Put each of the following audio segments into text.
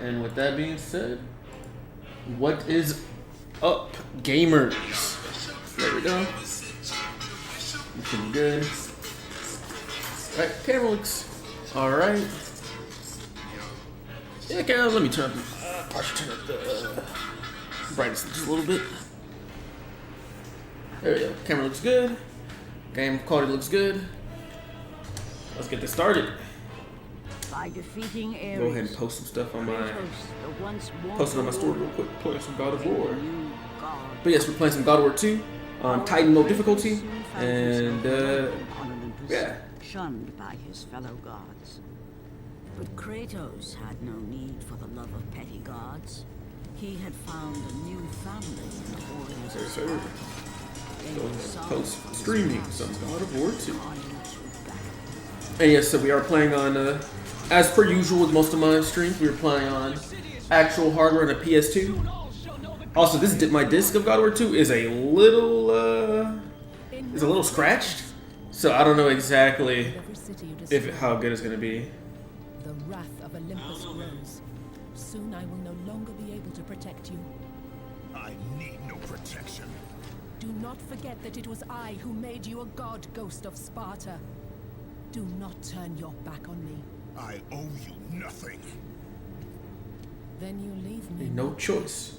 and with that being said, what is up, gamers? There we go. Looking good. Alright, camera looks alright. Yeah, okay, let me turn up the brightness just a little bit. There we go. Camera looks good. Game quality looks good. Let's get this started. By defeating Ares, go ahead and post some stuff on my post it on my story real quick. Play some God of War. But yes, we're playing some God of War 2 on Titan mode difficulty, and yeah. Shunned by his fellow gods. But Kratos had no need for the love of petty gods. He had found a new family in the warriors of Sparta. Go ahead and post streaming some God of War 2. And yes, so we are playing on, as per usual with most of my streams, we are playing on actual hardware on a PS2. Also, my disc of God of War 2 is a little scratched, so I don't know exactly how good it's gonna be. The wrath of Olympus grows. Soon I will no longer be able to protect you. I need no protection. Do not forget that it was I who made you a god, Ghost of Sparta. Do not turn your back on me. I owe you nothing. Then you leave me. No choice.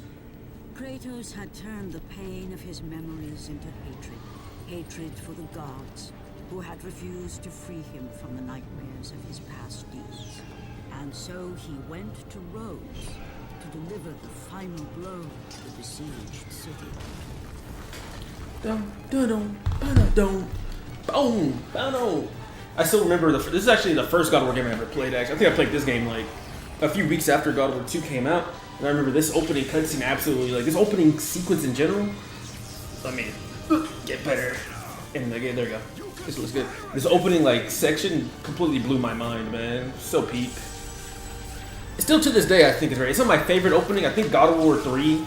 Kratos had turned the pain of his memories into hatred. Hatred for the gods, who had refused to free him from the nightmares of his past deeds. And so he went to Rhodes to deliver the final blow to the besieged city. Dum, dum, dum, dum, boom, boom. I still remember this is actually the first God of War game I ever played. Actually, I think I played this game like a few weeks after God of War 2 came out, and I remember this opening cutscene absolutely, like this opening sequence in general. Let me get better. And again, there we go. This looks good. This opening like section completely blew my mind, man. So peak. Still to this day, I think it's right. It's not my favorite opening. I think God of War 3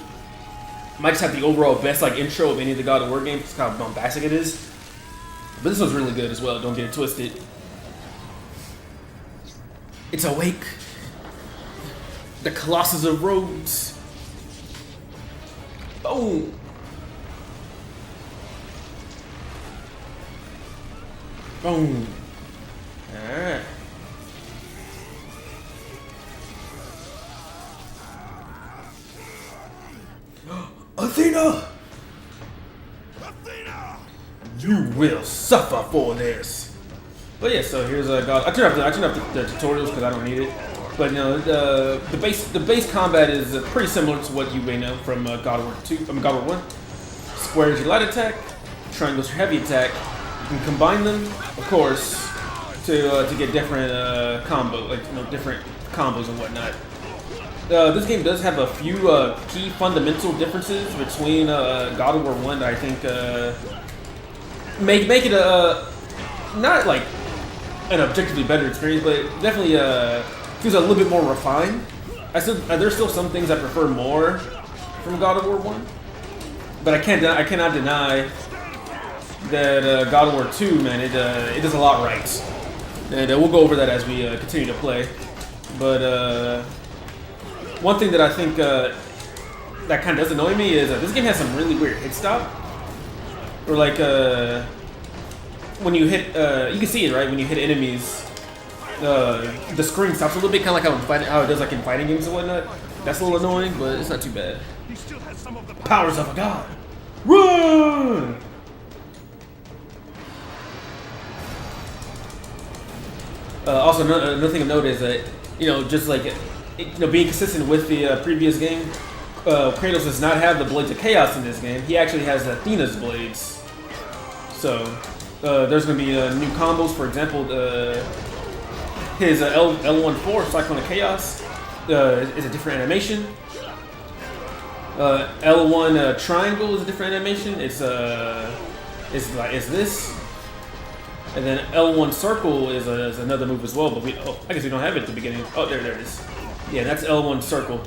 might just have the overall best like intro of any of the God of War games. It's how bombastic it is. But this one's really good as well. Don't get it twisted. It's awake. The Colossus of Rhodes. Boom. Boom. Alright. Athena! Athena! You will suffer for this. But yeah, so here's a God. I turned off the tutorials because I don't need it. But you know, the base combat is pretty similar to what you may know from God of War 2. God of War 1. Square is your light attack. Triangle is your heavy attack. You can combine them, of course, to get different different combos and whatnot. This game does have a few key fundamental differences between God of War 1 that I think make it not like an objectively better experience, but it definitely feels a little bit more refined. There's still some things I prefer more from God of War 1, but I cannot deny that God of War 2, man, it does a lot right, and we'll go over that as we continue to play. But one thing that I think that kind of does annoy me is this game has some really weird hit stop. Or like when you hit, you can see it right when you hit enemies, the screen stops a little bit, kind of like how it does like in fighting games and whatnot. That's a little annoying, but it's not too bad. Powers of a god, run! Also, another thing of note is that just like being consistent with the previous game, Kratos does not have the Blades of Chaos in this game. He actually has Athena's blades. So there's going to be new combos. For example, his L14 Cyclone of Chaos is a different animation. L1 Triangle is a different animation. It's this. And then L1 Circle is another move as well, but I guess we don't have it at the beginning. Oh, there it is. Yeah, that's L1 Circle.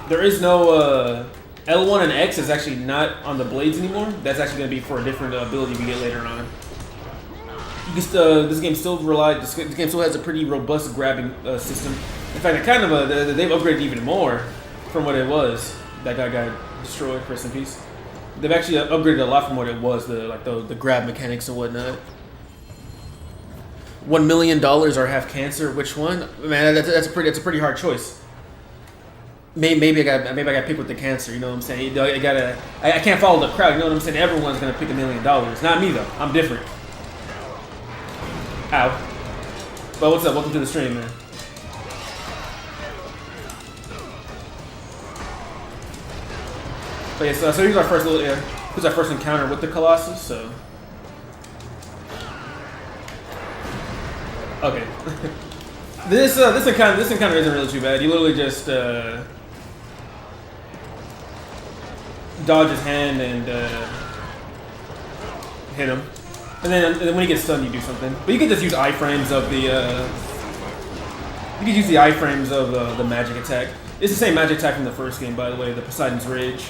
There is no L1 and X is actually not on the blades anymore. That's actually going to be for a different ability we get later on. You can this game still has a pretty robust grabbing system. In fact, it kind of they've upgraded even more from what it was. That guy got destroyed. Rest in peace. They've actually upgraded a lot from what it was. The grab mechanics and whatnot. $1 million or have cancer? Which one? Man, that's a pretty hard choice. Maybe I got pick with the cancer. You know what I'm saying? I can't follow the crowd. You know what I'm saying? Everyone's gonna pick $1 million. Not me though. I'm different. Ow. But what's up? Welcome to the stream, man. But yeah, so here's our first here's our first encounter with the Colossus. So okay, this encounter isn't really too bad. You literally just dodge his hand and hit him, and then when he gets stunned, you do something. But you can just use iframes of the magic attack. It's the same magic attack from the first game, by the way, the Poseidon's Rage.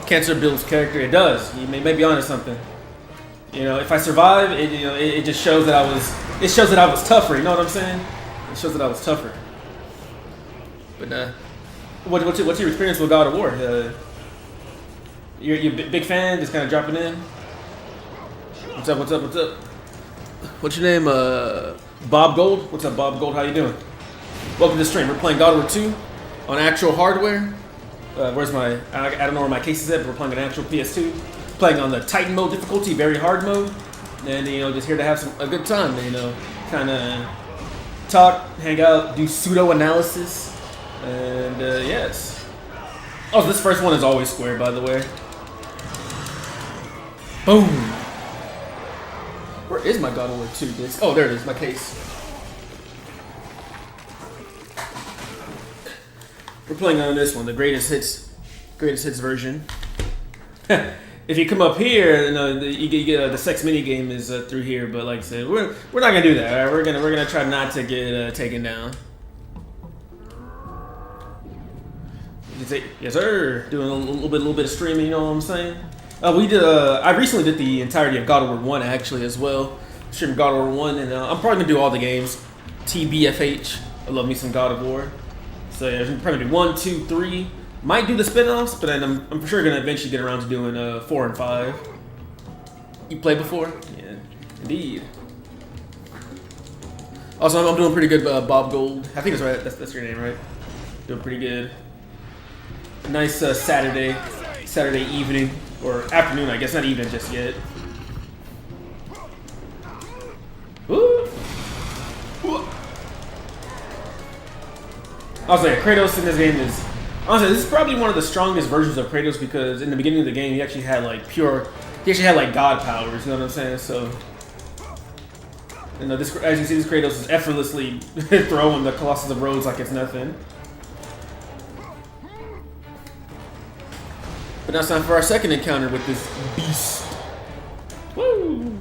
Cancer builds character. It does. You may be onto something. You know, if I survive, it just shows that I was tougher. You know what I'm saying? It shows that I was tougher. But what's your experience with God of War? You're a big fan, just kind of dropping in. What's up? What's your name? Bob Gold. What's up, Bob Gold? How you doing? Welcome to the stream. We're playing God of War 2 on actual hardware. Where's my? I don't know where my case is at, but we're playing an actual PS2. Playing on the Titan mode difficulty, very hard mode, and just here to have a good time. Kind of talk, hang out, do pseudo analysis, and yes. Oh, this first one is always square, by the way. Boom. Where is my God of War 2 disc? Oh, there it is, my case. We're playing on this one, the greatest hits version. If you come up here, you get the sex mini game is through here. But like I said, we're not gonna do that. All right? We're gonna try not to get taken down. Yes, sir. Doing a little bit of streaming. You know what I'm saying? I recently did the entirety of God of War 1 actually as well. Streamed God of War 1, and I'm probably gonna do all the games. TBFH. I love me some God of War. So yeah, I'm probably do 1, 2, 3. Might do the spin-offs, but then I'm for sure gonna eventually get around to doing 4 and 5. You played before? Yeah, indeed. Also, I'm doing pretty good. Bob Gold. I think that's right. That's your name, right? Doing pretty good. Nice Saturday evening or afternoon, I guess. Not evening just yet. Woo! I was like, Kratos in this game is honestly, this is probably one of the strongest versions of Kratos because in the beginning of the game he actually had like god powers. You know what I'm saying? So, this, as you see, this Kratos is effortlessly throwing the Colossus of Rhodes like it's nothing. But now it's time for our second encounter with this beast. Woo!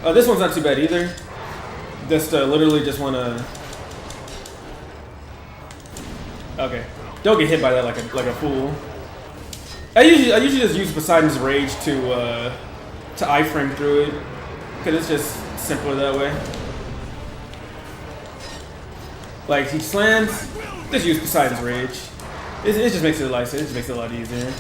This one's not too bad either. Just literally just want to. Okay, don't get hit by that like a fool. I usually just use Poseidon's Rage to iframe through it because it's just simpler that way. Like he slams, just use Poseidon's Rage. It just makes it like it just makes it a lot easier.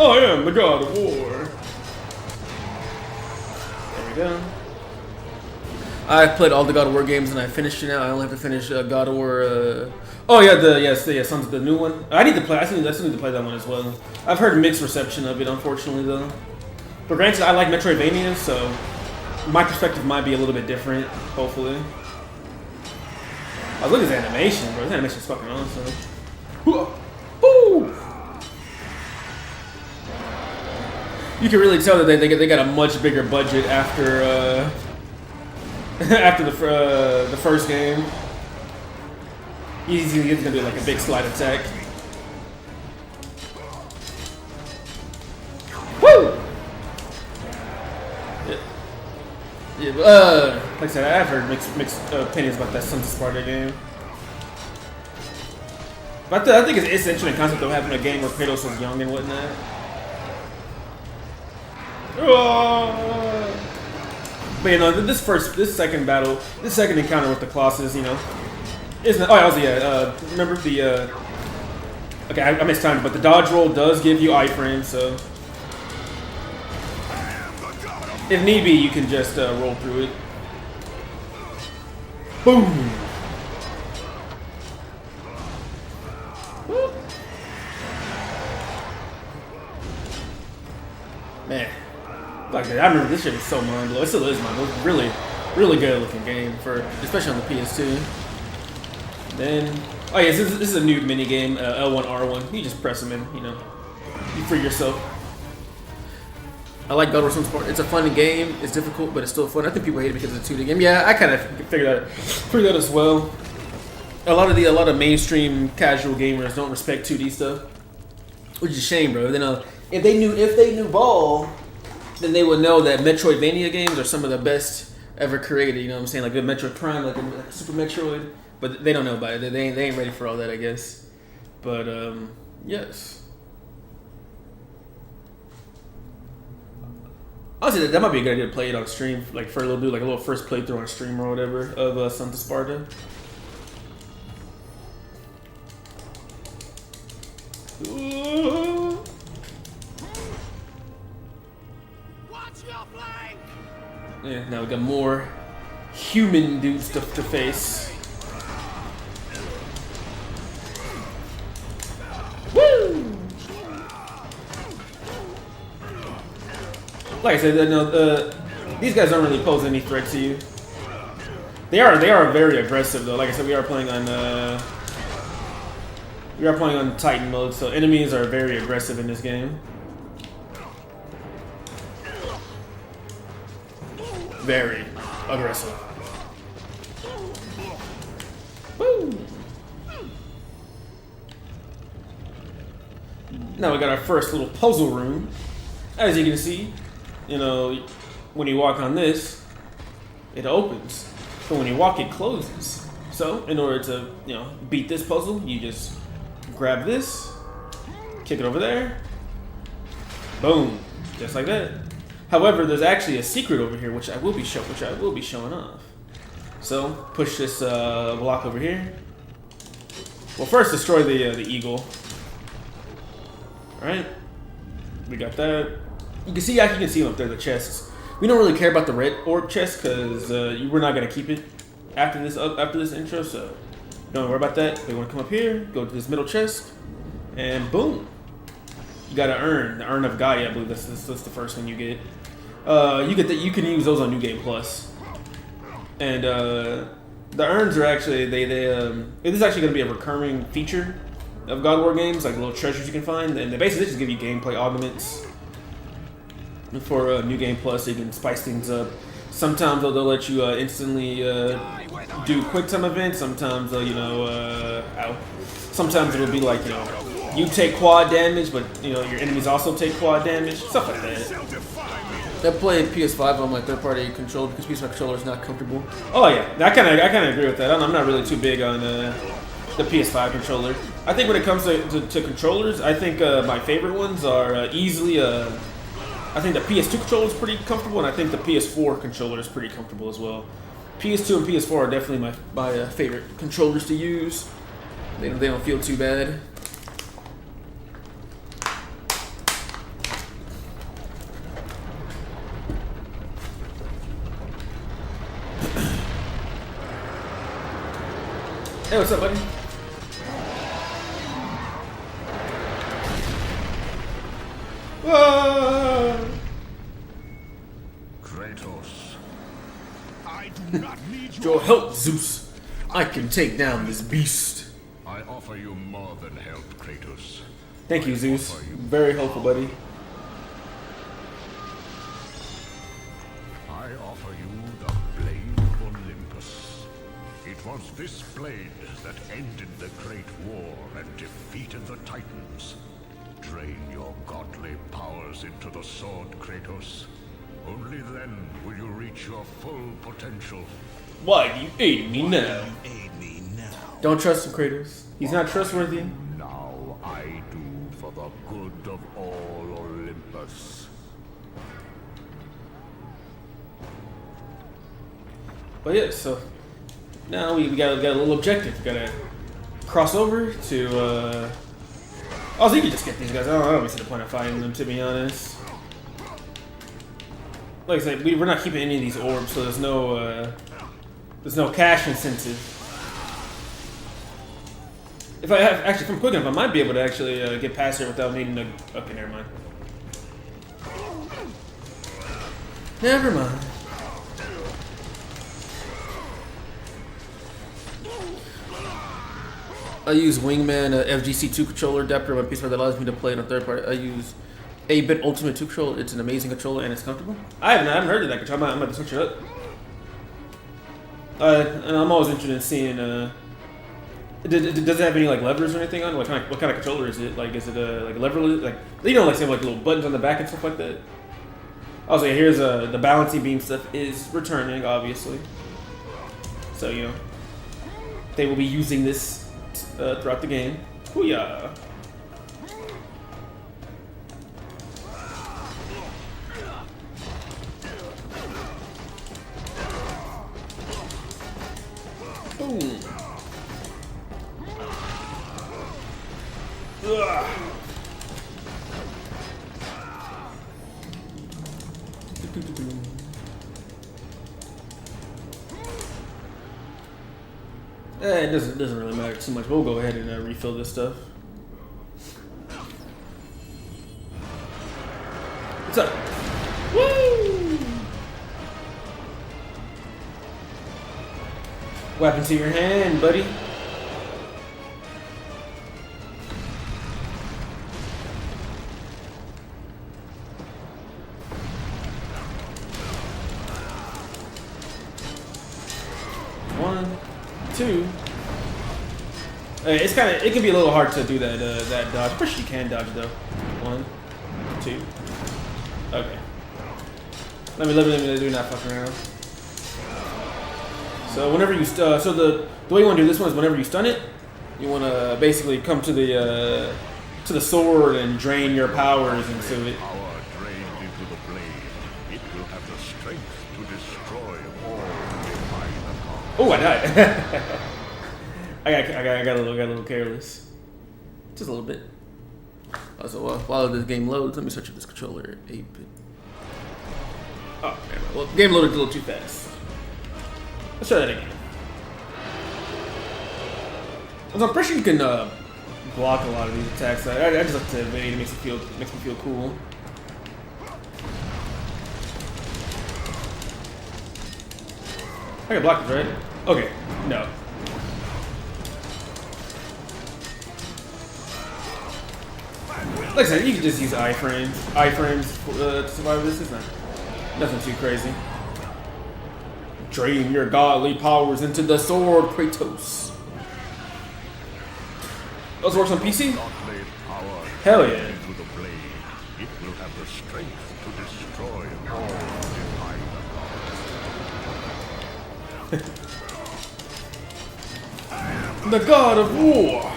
I am the God of War. There we go. I've played all the God of War games and I finished it now. I only have to finish God of War. Oh yeah, Sons of the new one. I still need to play that one as well. I've heard mixed reception of it, unfortunately though. But granted, I like Metroidvania, so my perspective might be a little bit different. Hopefully. Oh, look at this animation, bro. This animation's fucking awesome. Woo! You can really tell that they got a much bigger budget after after the first game. He's gonna do like a big slide attack. Woo! Yeah, like I said, I've heard mixed opinions about that Sons of Sparta game. But I think it's an interesting concept of having a game where Kratos is young and whatnot. But you know, this second encounter with the Colossus, you know, isn't. Oh, also, yeah. Remember the. Okay, I missed time, but the dodge roll does give you iframes, so if need be, you can just roll through it. Boom. Man, like I remember this shit was so mind blowing. It still is mind blowing. Really, really good looking game for, especially on the PS2. Then, oh yeah, this is a new mini game, L1 R1. You just press them in, you know, you free yourself. I like God of War Sport. It's a fun game. It's difficult, but it's still fun. I think people hate it because it's a 2D game. Yeah, I kind of figured that as well. A lot of mainstream casual gamers don't respect 2D stuff, which is a shame, bro. Then if they knew ball, then they would know that Metroidvania games are some of the best ever created. You know what I'm saying? Like the Metroid Prime, like a Super Metroid. But they don't know about it. They ain't ready for all that, I guess. But yes. Honestly, that might be a good idea to play it on stream, like for a little first playthrough on stream or whatever of Sons of Sparta. Ooh. Watch your flank! Yeah, now we got more human dudes to face. Woo! Like I said, no, these guys don't really pose any threat to you. They are very aggressive though. Like I said, we are playing on Titan mode, so enemies are very aggressive in this game. Very aggressive. Woo! Now we got our first little puzzle room. As you can see, you know, when you walk on this, it opens. But when you walk, it closes. So, in order to, you know, beat this puzzle, you just grab this, kick it over there, boom, just like that. However, there's actually a secret over here, which I will be showing off. So, push this block over here. Well, first destroy the eagle. All right, we got that. You can see them up there, the chests. We don't really care about the red orb chest because we're not gonna keep it after this intro, so don't worry about that. They want to come up here, go to this middle chest, and boom, you got the urn of Gaia. I believe that's the first one you get. You can use those on New Game Plus, and the urns are actually it is actually gonna be a recurring feature of God of War games, like little treasures you can find, and they basically just give you gameplay augments for New Game Plus, so you can spice things up. Sometimes they'll let you instantly do quick time events. Sometimes they'll, sometimes it'll be like, you take quad damage, but your enemies also take quad damage, stuff like that. I play PS5 on my third-party controller because PS5 controller is not comfortable. Oh yeah, I kind of agree with that. I'm not really too big on the PS5 controller. I think when it comes to controllers, I think my favorite ones are easily. I think the PS2 controller is pretty comfortable, and I think the PS4 controller is pretty comfortable as well. PS2 and PS4 are definitely my favorite controllers to use. They don't feel too bad. Hey, what's up, buddy? Kratos, I do not need Your help, Zeus. I can take down this beast. I offer you more than help, Kratos. Thank you, Zeus. Very helpful, buddy. I offer you the Blade of Olympus. It was this blade that ended the Great War and defeated the Titans. Drain your godly powers into the sword, Kratos. Only then will you reach your full potential. Why do you aid me now? Aid me now. Don't trust him, Kratos. He's not trustworthy. Now I do for the good of all Olympus. But yeah, so now we got a little objective. We gotta cross over to. Also, you can just get these guys. I don't really see the point of fighting them, to be honest. Like I said, we're not keeping any of these orbs, so there's no cash incentive. If I have, actually, if I'm quick enough, I might be able to actually get past here without needing to. Okay, never mind. Never mind. I use Wingman FGC2 controller adapter on my PC that allows me to play on a third party. I use 8-bit Ultimate 2 controller. It's an amazing controller and it's comfortable. I haven't heard of that controller. I'm about to switch it up. And I'm always interested in seeing. Does it have any like levers or anything on? What kind of controller is it? Like, is it like lever? Like say like little buttons on the back and stuff like that. Also, yeah, here's the balancing beam stuff is returning, obviously. So they will be using this throughout the game. Hoo-yah. Boom. Ugh. It doesn't really matter too much. We'll go ahead and refill this stuff. What's up? Woo! Weapon to your hand, buddy. One, two. It's it can be a little hard to do that dodge. Pretty sure you can dodge though. One, two. Okay. Let me do not fuck around. So whenever you the way you want to do this one is whenever you stun it, you want to basically come to the sword and drain your powers into it. Power drained into the blade. It will have the strength to destroy all behind the gods. Oh, I died. I got a little careless. Just a little bit. Also, while this game loads, let me search for this controller. 8-bit. Oh, man. Well, the game loaded a little too fast. Let's try that again. So I'm pretty sure you can block a lot of these attacks. I just like to evade. It makes me feel cool. I can block this, right? Okay, no. Like I said, you can just use iframes to survive this. It's nothing too crazy. Drain your godly powers into the sword, Kratos. Those works on PC? Hell yeah. Into the blade. It will have the strength to destroy all behind the gods. The god of war.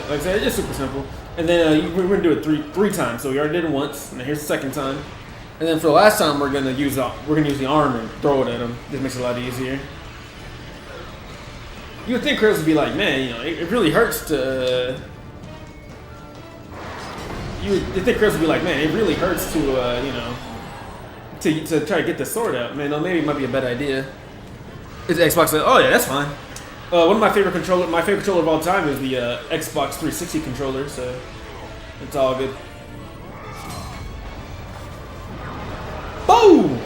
Like I said, it's just super simple. And then we're gonna do it three times. So we already did it once, and then here's the second time. And then for the last time, we're gonna use the arm and throw it at him. This makes it a lot easier. You would think Kratos would be like, man, it really hurts to. You'd think Kratos would be like, man, it really hurts to to try to get the sword out. Man, maybe it might be a bad idea. It's Xbox like, oh yeah, that's fine. One of my favorite controller of all time is the Xbox 360 controller, so it's all good. Boom!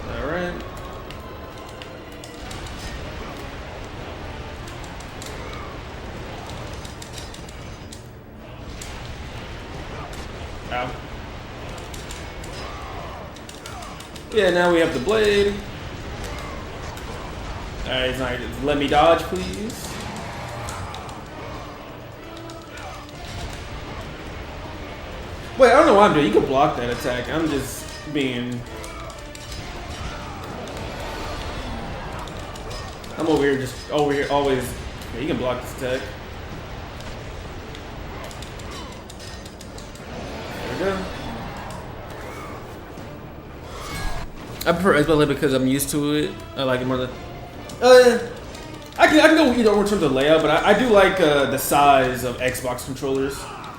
All right. Ow. Yeah, now we have the blade. Alright, it's not. Let me dodge, please. Wait, I don't know what I'm doing. You can block that attack. I'm just being... I'm over here, just over here, always... Yeah, you can block this attack. There we go. I prefer X-Blade because I'm used to it. I like it more than... I can go either or in terms of layout, but I do like the size of Xbox controllers.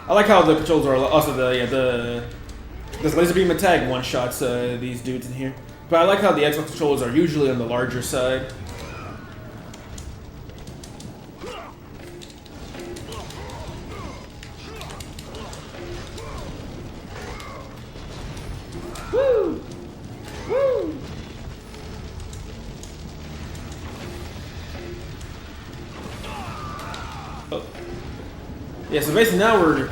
I like how the controls are also this laser beam attack one-shots these dudes in here. But I like how the Xbox controllers are usually on the larger side. Woo! Woo! Oh. Yeah, so basically now we're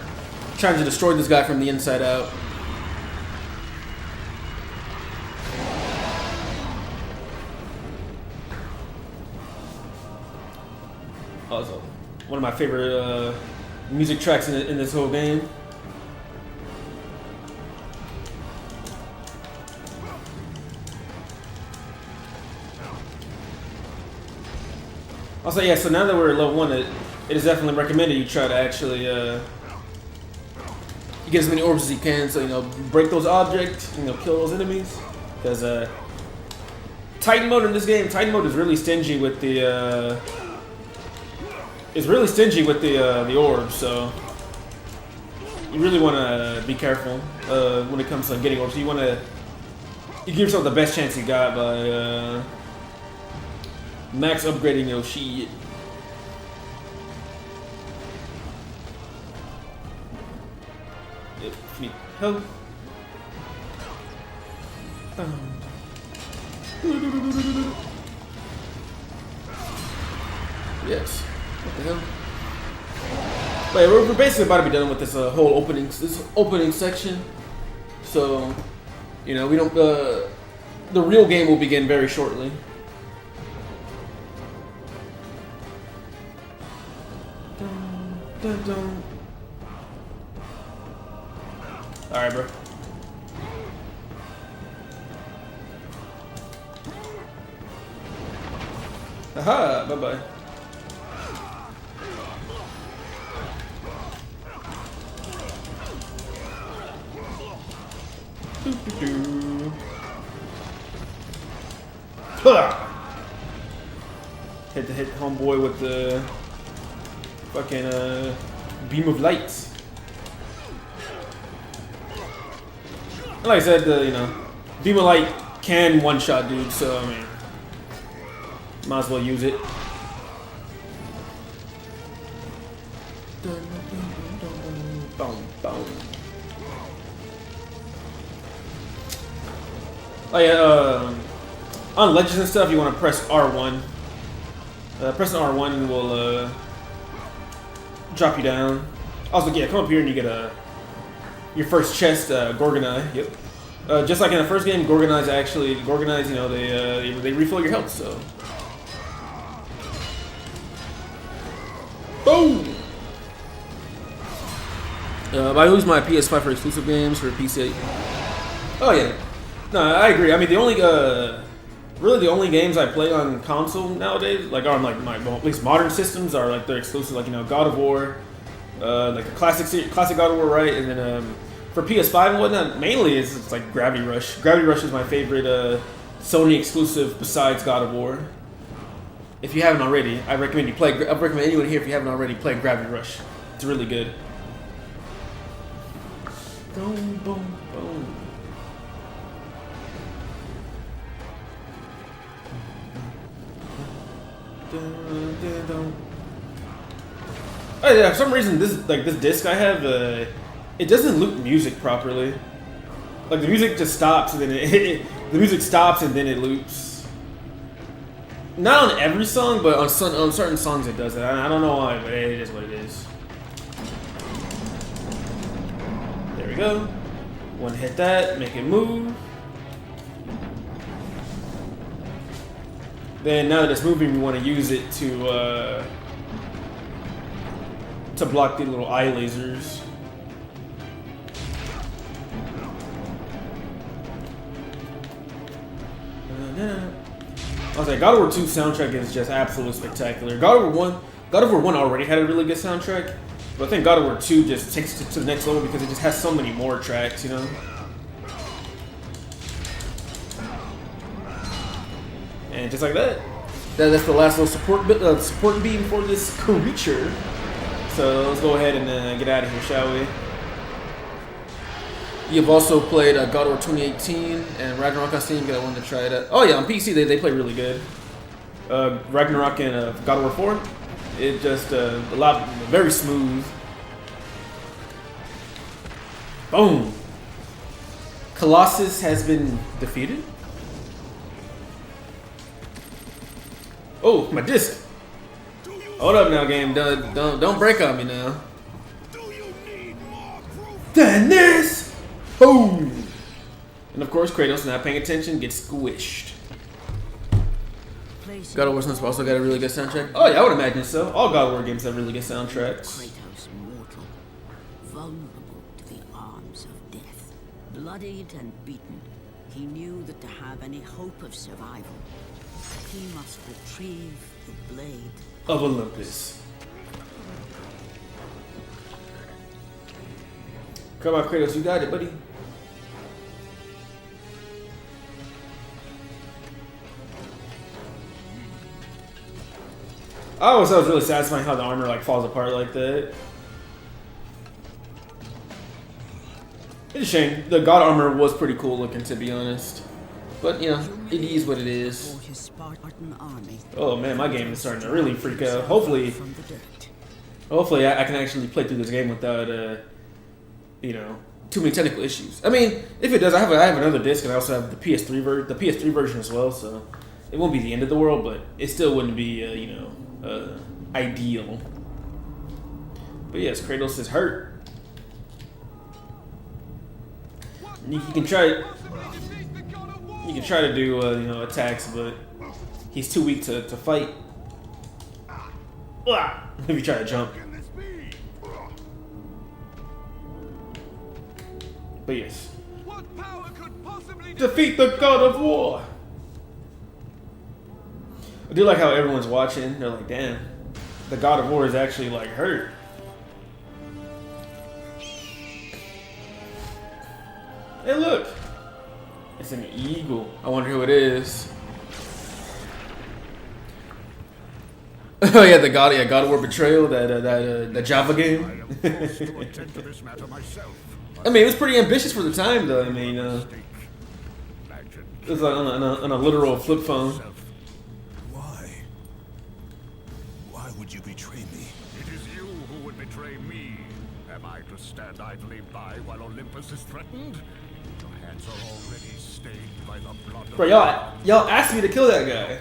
trying to destroy this guy from the inside out. Also, one of my favorite music tracks in this whole game. Also, yeah, so now that we're at level 1, it is definitely recommended you try to actually you get as many orbs as you can, so, you know, break those objects, you know, kill those enemies. Because Titan mode in this game, Titan mode is really stingy with the the orbs, so you really want to be careful when it comes to getting orbs. You give yourself the best chance you got by max upgrading your shit. If me help. Yes. What the hell? Wait, we're basically about to be done with this whole opening section. So, you know, we don't. The real game will begin very shortly. Dun, dun. All right, bro. Aha! Bye bye. Had to hit homeboy with the fucking beam of light. Like I said, you know, beam of light can one-shot dudes, so I mean, might as well use it. Oh yeah, on legends and stuff, you want to press R1. Pressing R1 will drop you down. Also, yeah, come up here and you get your first chest, Gorgonite. Yep. Just like in the first game, Gorgonite, you know, they refill your health. So, boom. I use my PS5 for exclusive games for PC. Oh yeah. No, I agree. I mean, really the only games I play on console nowadays, like on like my at least modern systems, are like they're exclusive, like, you know, God of War, like the classic God of War, right? And then for PS5 and whatnot, mainly it's like Gravity Rush. Gravity Rush is my favorite Sony exclusive besides God of War. If you haven't already, I recommend anyone here, if you haven't already, play Gravity Rush. It's really good. Boom, boom, boom. Oh yeah, for some reason this disc I have, it doesn't loop music properly. Like the music just stops and then the music stops and then it loops. Not on every song, but on certain songs it does it. I don't know why, but it is what it is. There we go. One hit that, make it move. Then now that it's moving, we want to use it to block the little eye lasers. I was like, God of War 2 soundtrack is just absolutely spectacular. God of War 1 already had a really good soundtrack, but I think God of War 2 just takes it to the next level because it just has so many more tracks, you know? And just like that, that's the last little support beam for this creature. So let's go ahead and get out of here, shall we? You've also played God of War 2018 and Ragnarok on Steam. I wanted to try it out. Oh yeah, on PC they play really good. Ragnarok and God of War 4, it just very smooth. Boom. Colossus has been defeated. Oh, my disc. Hold up now, game. Don't break on me now. Then this. Boom. And of course, Kratos, not paying attention, gets squished. God of War's also got a really good soundtrack. Oh yeah, I would imagine so. All God of War games have really good soundtracks. Kratos mortal, vulnerable to the arms of death. Bloodied and beaten, he knew that to have any hope of survival, he must retrieve the blade of Olympus. Come on, Kratos, you got it, buddy. I always thought it was really satisfying how the armor like falls apart like that. It's a shame. The god armor was pretty cool looking, to be honest. But you know, it is what it is. Oh man, my game is starting to really freak out. Hopefully I can actually play through this game without you know, too many technical issues. I mean, if it does, I have another disc, and I also have the PS3 version as well. So it won't be the end of the world, but it still wouldn't be you know, ideal. But yes, Kratos is hurt. You can try to do you know, attacks, but he's too weak to fight. If you try to jump. But yes, defeat the God of War. I do like how everyone's watching. They're like, damn, the God of War is actually like hurt. Hey, look, it's an eagle. I wonder who it is. Oh yeah, God of War Betrayal, that Java game. I mean, it was pretty ambitious for the time, though. I mean, it was like on a literal flip phone. Why would you betray me? It is you who would betray me. Am I to stand idly by while Olympus is threatened? Your hands are already stained by the blood of... Bro, y'all asked me to kill that guy.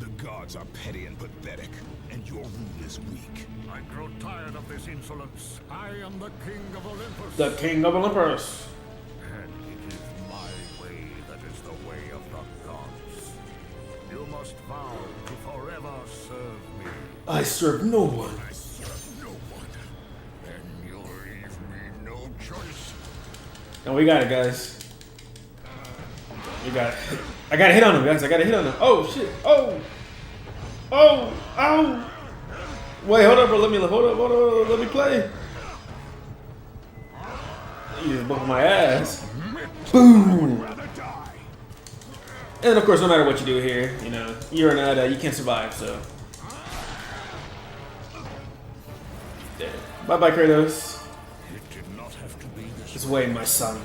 The gods are petty and pathetic, and your rule is weak. I grow tired of this insolence. I am the king of Olympus. The king of Olympus. And it is my way that is the way of the gods. You must vow to forever serve me. I serve no one. I serve no one. Then you'll leave me no choice. And we got it, guys. We got it. I got a hit on him, guys. I got a hit on him. Oh, shit. Oh. Oh. Ow. Wait, hold up, bro. Let me play. You just bumped my ass. Boom. And of course, no matter what you do here, you know, you're not, you can't survive, so. Bye-bye, Kratos. This way, my son.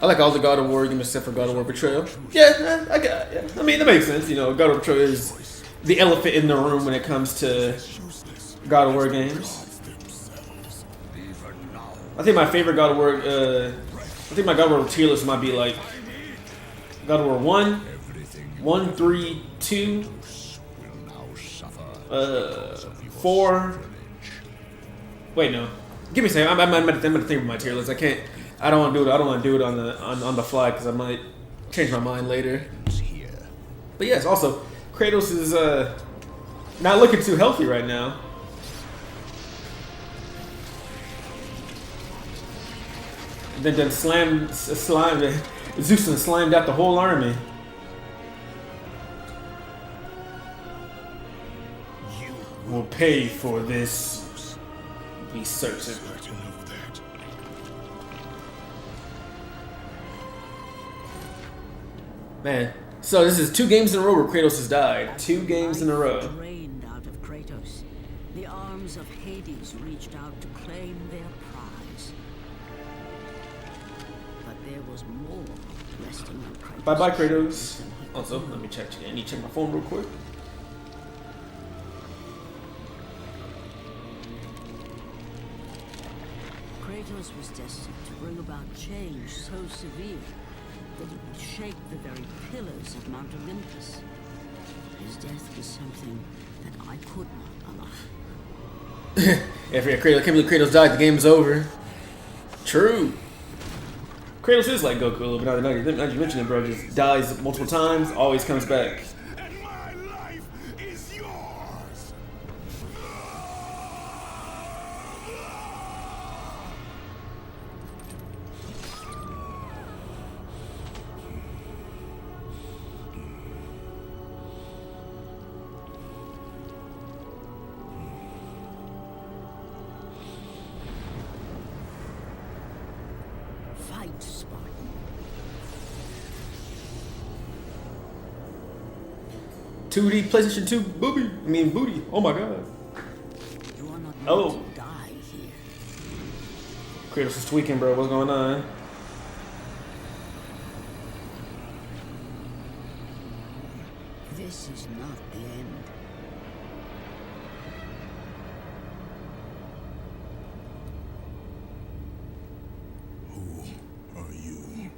I like all the God of War games except for God of War Betrayal. Yeah, I mean, that makes sense. You know, God of War Betrayal is the elephant in the room when it comes to God of War games. I think my favorite God of War, I think my God of War tier list might be like God of War 1, 3, 2, 4. Wait, no. Give me a second. I'm gonna think of my tier list. I don't want to do it. I don't want to do it on the fly because I might change my mind later. But yes, also Kratos is not looking too healthy right now. Then slime. Zeus and slimed out the whole army. You Will pay for this. Be certain. certain of that. Man, so this is 2 games in a row where Kratos has died. 2 games in a row. Drained out of Kratos, the arms of Hades reached out to claim their prize. But there was more resting on Kratos. Bye bye, Kratos. Also, let me check. I need to check my phone real quick. Kratos was destined to bring about change so severe that it would shake the very pillars of Mount Olympus. His death was something that I could not allow. If Kratos, I can't believe Kratos died. The game's over. True. Kratos is like Goku a little bit. Now that you mention it, bro, just dies multiple times, always comes back. And my life is yours. Fight, Spartan. 2D PlayStation 2 booty. Oh my god. You are not Oh. meant to die here. Kratos is tweaking, bro. What's going on? This is not the end. Who are you?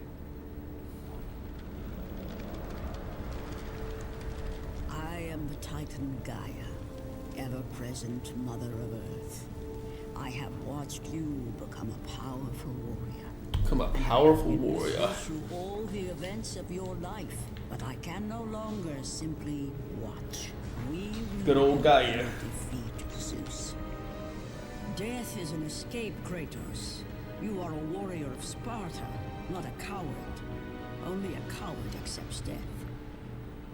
I am the Titan Gaia, ever-present Mother of Earth. I have watched you become a powerful warrior. Become a powerful warrior. Through all the events of your life, but I can no longer simply watch. We will Good old Gaia. defeat Zeus. Death is an escape, Kratos. You are a warrior of Sparta, not a coward. Only a coward accepts death.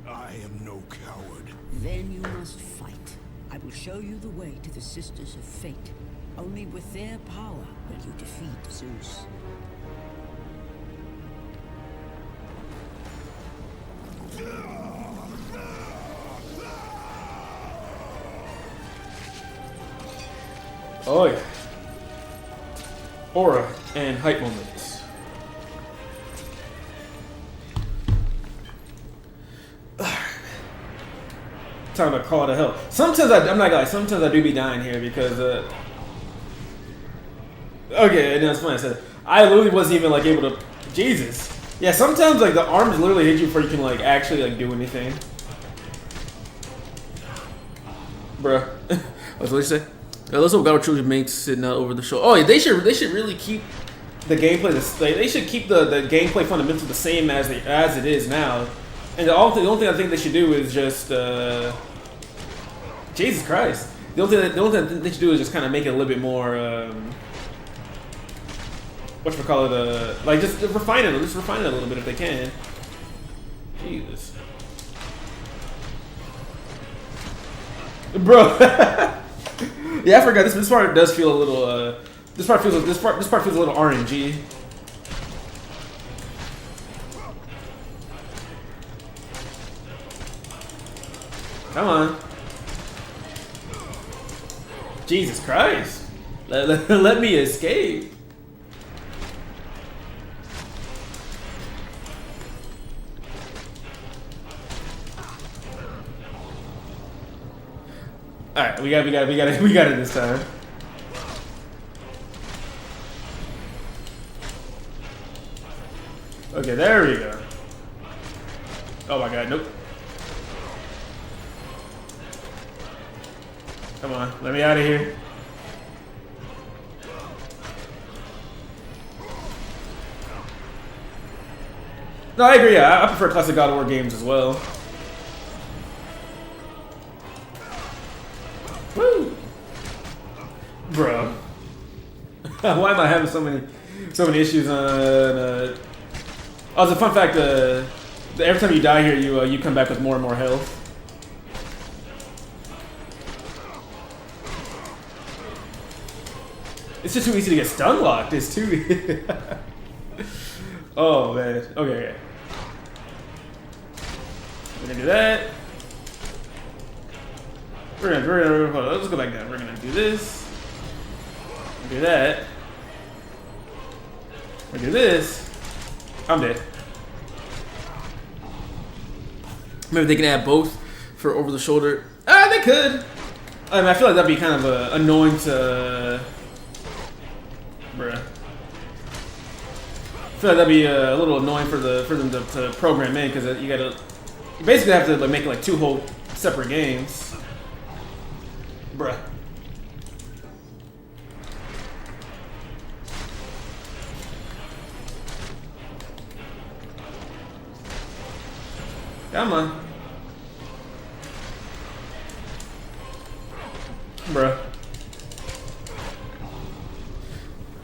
I am no coward. Then you must fight. I will show you the way to the Sisters of Fate. Only with their power will you defeat Zeus. Oh yeah. Aura and hype moments. Time to call to hell. Sometimes I'm not gonna lie, sometimes I do be dying here because okay, and that's funny. I said I literally wasn't even like able to. Jesus. Yeah, sometimes like the arms literally hit you before you can like actually like do anything. Bruh. What's what you say? Let's hope God of Children makes it not over the show. Oh yeah, they should really keep the gameplay. They should keep the gameplay fundamentals the same as it is now. And the only thing I think they should do is just Jesus Christ. The only thing they should do is just kind of make it a little bit more whatchamacallit, like just refine it a little bit if they can. Jesus. Bro. Yeah, I forgot this part does feel a little this part feels a little RNG. Come on. Jesus Christ. Let me escape. All right, we got it this time. Okay, there we go. Oh my God, nope. Come on, let me out of here. No, I agree. Yeah, I prefer classic God of War games as well. Woo, bro. Why am I having so many issues on Oh, as a fun fact, every time you die here, you come back with more and more health. It's just too easy to get stun locked. It's too. Oh man. Okay. We're gonna do that. Let's go back down. We're gonna do this. Do that. We do this. I'm dead. Maybe they can add both for over the shoulder. Ah, they could. I mean, I feel like that'd be kind of annoying to. Bruh. I feel like that'd be a little annoying for them to program in because you gotta basically have to like make like 2 whole separate games. Bruh. Come on. Bruh.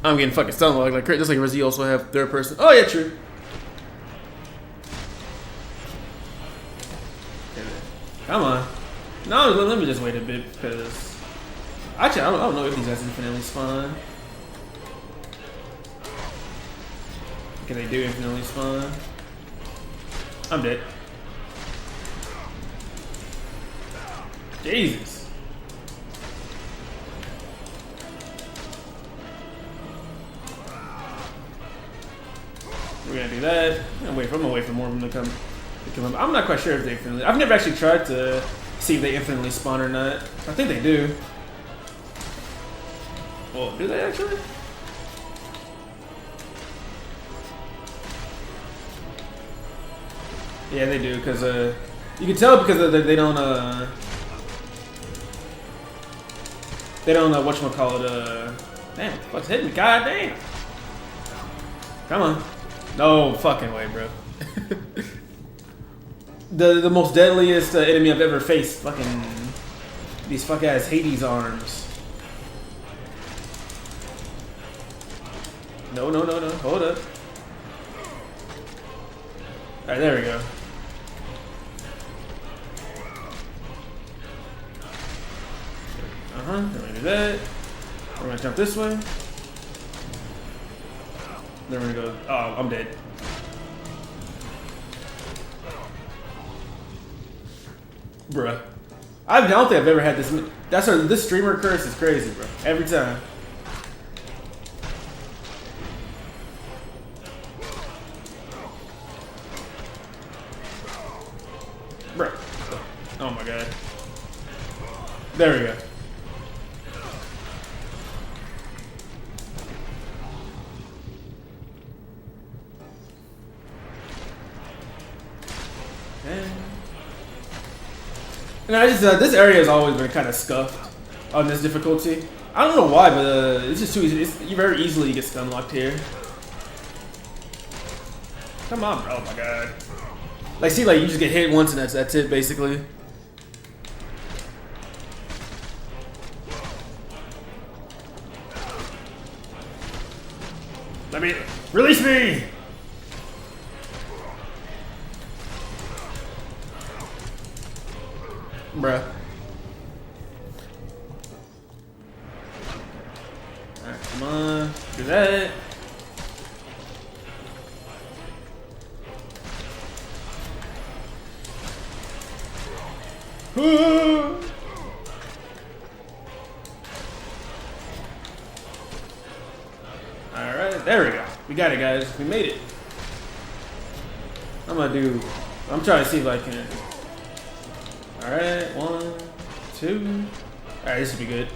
I'm getting fucking stun locked like crazy. Just like Resi also have third person. Oh yeah, true. Come on. No, let me just wait a bit because actually I don't know if these guys infinitely spawn. Can they do infinitely spawn? I'm dead. Jesus. We're gonna do that. I'm gonna wait for more of them to come. I'm not quite sure if they infinitely. I've never actually tried to see if they infinitely spawn or not. I think they do. Well, do they actually? Yeah, they do. Because you can tell because they don't whatchamacallit. Damn, what the fuck's hitting me? God damn. Come on. No fucking way, bro. the most deadliest enemy I've ever faced. Fucking these fuck ass Hades arms. No. Hold up. Alright, there we go. We're gonna do that. We're gonna jump this way. Then we're gonna go. Oh, I'm dead. Bruh. I don't think I've ever had this. This streamer curse is crazy, bro. Every time. Bruh. Oh my god. There we go. And I just this area has always been kind of scuffed on this difficulty. I don't know why, but it's just too easy. You very easily get stun locked here. Come on, bro! Oh my god! Like, see, like you just get hit once and that's it, basically. Let me release me. Bruh. Alright, come on. Do that. Alright, there we go. We got it, guys. We made it. I'm trying to see if I can. Alright, 1, 2. Alright, this should be good.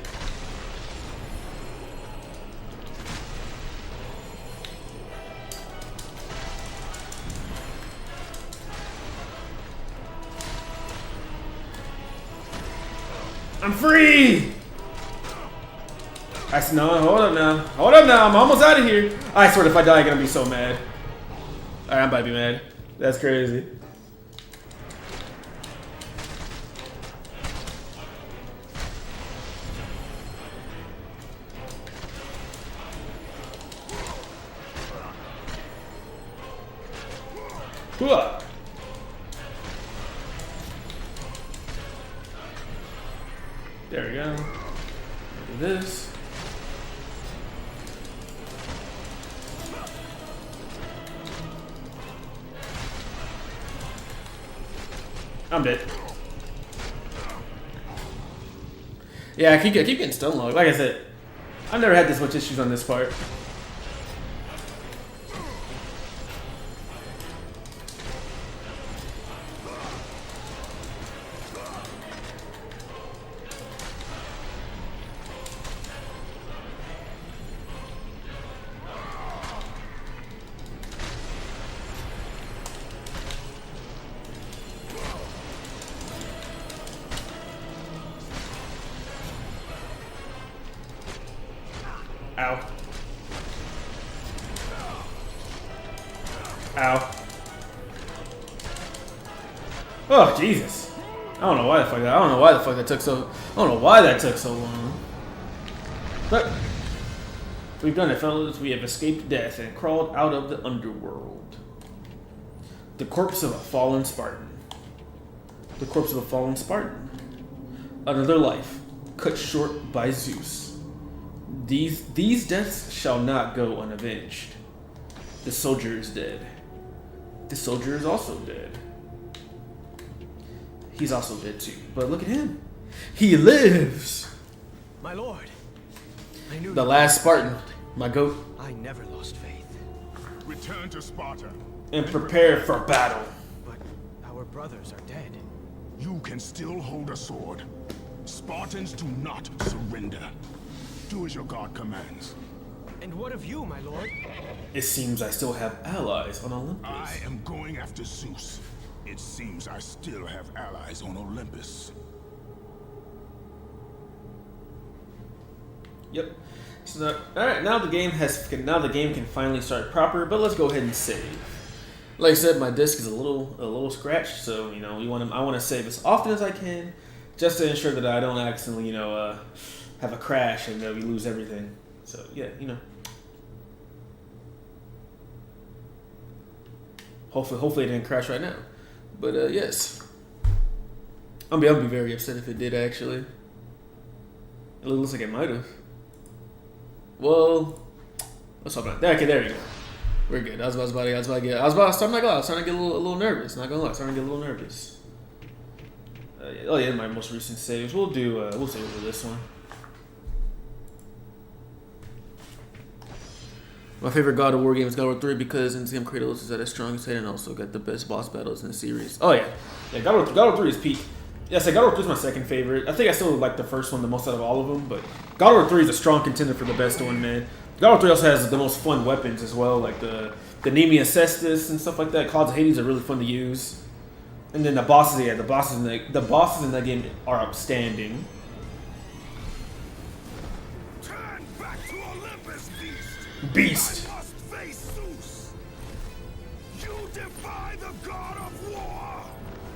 I'm free! No, hold up now. Hold up now, I'm almost out of here. I swear if I die, I'm gonna be so mad. Alright, I'm about to be mad. That's crazy. Hooah. There we go. Do this. I'm dead. Yeah, I keep getting stun locked. Like I said, I've never had this much issues on this part. Ow. Ow. Oh, Jesus. I don't know why the fuck that. I don't know why the fuck that took so. I don't know why that took so long. But we've done it, fellas. We have escaped death and crawled out of the underworld. The corpse of a fallen Spartan. The corpse of a fallen Spartan. Another life cut short by Zeus. These deaths shall not go unavenged. The soldier is dead. The soldier is also dead. He's also dead too. But look at him. He lives. My lord. I knew The last Spartan. My goat. I never lost faith. Return to Sparta. And prepare for battle. But our brothers are dead. You can still hold a sword. Spartans do not surrender. Do as your god commands. And what of you, my lord? It seems I still have allies on Olympus. I am going after Zeus. It seems I still have allies on Olympus. Yep. So all right, now the game can finally start proper. But let's go ahead and save. Like I said, my disc is a little scratched, so I want to save as often as I can, just to ensure that I don't accidentally have a crash and we lose everything. So yeah, Hopefully it didn't crash right now. But yes, I'll be very upset if it did actually. It looks like it might have. Well, let's talk about that. Okay, there you go. We're good. I was about to start to get a little nervous. Not gonna lie, starting to get a little nervous. My most recent saves. We'll save for this one. My favorite God of War game is God of War 3 because in this game Kratos is at his strongest state and also got the best boss battles in the series. Oh yeah, God of War 3 is peak. Yes, God of War 3 is my second favorite. I think I still like the first one the most out of all of them, but God of War 3 is a strong contender for the best one, man. God of War 3 also has the most fun weapons as well, like the Nemea Cestus and stuff like that. Clouds of Hades are really fun to use, and then the bosses in that game are outstanding. Turn back to Olympus, Beast. I must face Zeus. You defy the god of war.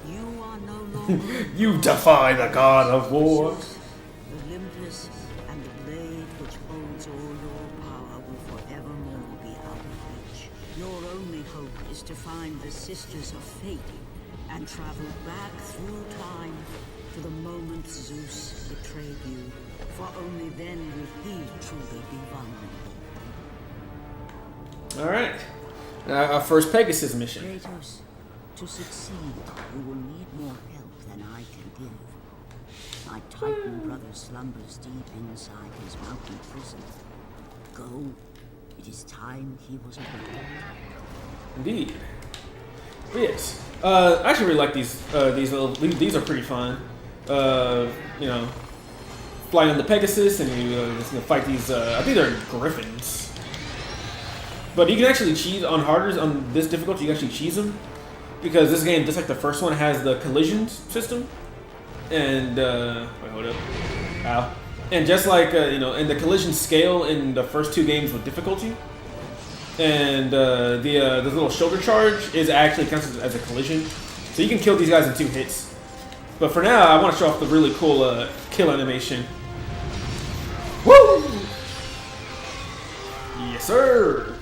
You are no longer You defy the God of War. Olympus, and the blade which holds all your power will forevermore be out of reach. Your only hope is to find the Sisters of Fate and travel back through time to the moment Zeus betrayed you, for only then will he truly be vulnerable. Alright. Our first Pegasus mission. Kratos, to succeed, you will need more help than I can give. My Titan brother slumbers deep inside his mountain prison. Go. It is time he was awake. Indeed. But yes. I actually really like these these are pretty fun. Flying on the Pegasus and you fight these I think they're griffins. But you can actually cheese on harders on this difficulty. You can actually cheese them because this game, just like the first one, has the collision system. And wait, hold up, ow! And just like and the collision scale in the first two games with difficulty. And the little shoulder charge is actually counts as a collision, so you can kill these guys in 2 hits. But for now, I want to show off the really cool kill animation. Woo! Yes, sir.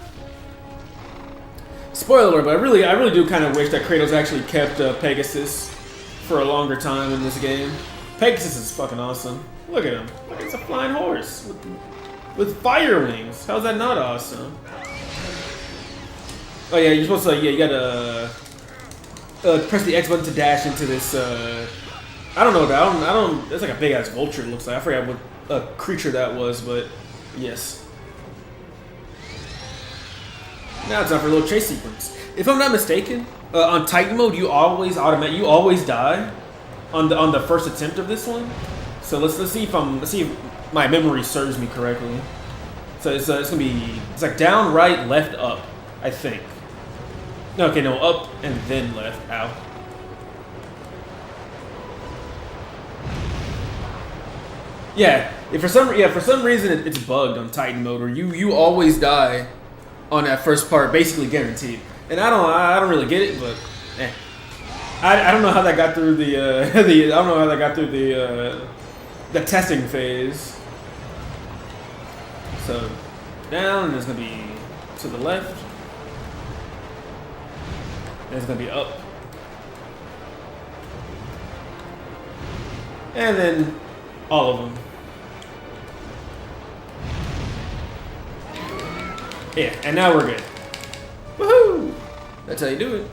Spoiler alert, but I really do kind of wish that Kratos actually kept Pegasus for a longer time in this game. Pegasus is fucking awesome. Look at him. Look, it's a flying horse with fire wings. How's that not awesome? Oh yeah, you're supposed to, yeah, you gotta press the X button to dash into this, I don't know, I don't, it's like a big ass vulture it looks like. I forgot what creature that was, but yes. Now it's time for a little chase sequence. If I'm not mistaken, on Titan mode you always die on the first attempt of this one. So let's see if my memory serves me correctly. So it's gonna be, it's like down, right, left, up, I think. No, okay, no, up and then left. Ow. Yeah, for some reason it's bugged on Titan mode, where you always die on that first part, basically guaranteed. And I don't really get it, but I don't know how that got through the testing phase. So down, and there's gonna be to the left. And it's gonna be up. And then all of them. Yeah, and now we're good. Woohoo! That's how you do it.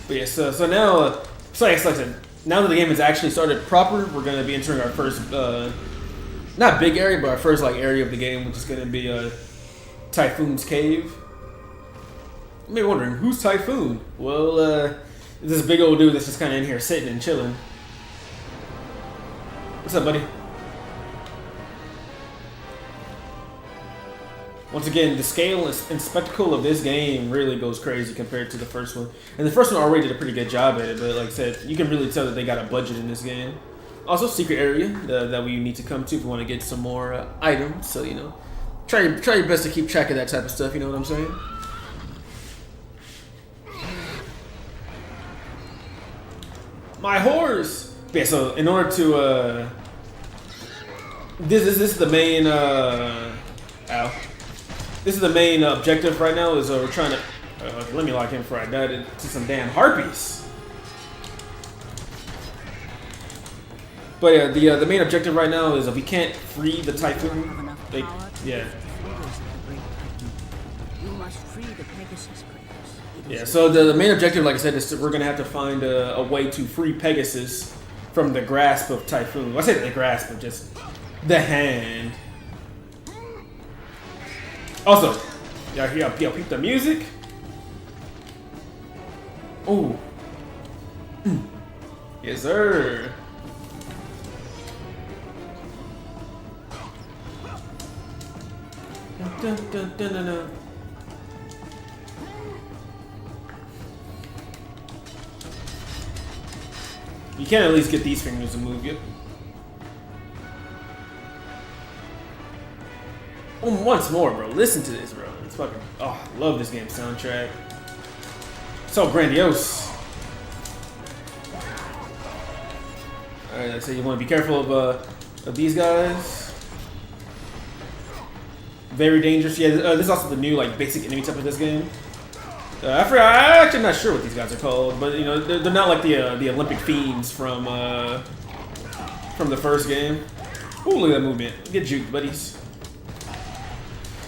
But yeah, so now, so like I said, now that the game has actually started proper, we're going to be entering our first, not big area, but our first like area of the game, which is going to be Typhoon's Cave. You may be wondering, who's Typhoon? Well, this big old dude that's just kind of in here sitting and chilling. What's up, buddy? Once again, the scale and spectacle of this game really goes crazy compared to the first one. And the first one already did a pretty good job at it, but like I said, you can really tell that they got a budget in this game. Also, secret area that we need to come to if we want to get some more items. So, you know, try your best to keep track of that type of stuff, you know what I'm saying? My horse! Yeah, so in order to, this is the main, ow. This is the main objective right now, is we're trying to, let me lock in before I dive into some damn harpies. But yeah, the main objective right now is if we can't free the Typhoon, like, yeah. You must free the Pegasus, Kratos. Yeah, so the main objective, like I said, is we're gonna have to find a way to free Pegasus from the grasp of Typhoon. Well, I say the grasp, but just the hand. Also, y'all peep the music. Ooh. Yes, sir. Dun, dun, dun, dun, dun, dun. You can at least get these fingers to move, yep. Oh, once more, bro. Listen to this, bro. It's fucking... Oh, I love this game soundtrack. So grandiose. Alright, so you want to be careful of these guys. Very dangerous. Yeah, this is also the new, like, basic enemy type of this game. I'm actually not sure what these guys are called, but, you know, they're not like the Olympic fiends from the first game. Ooh, look at that movement. Get juked, buddies.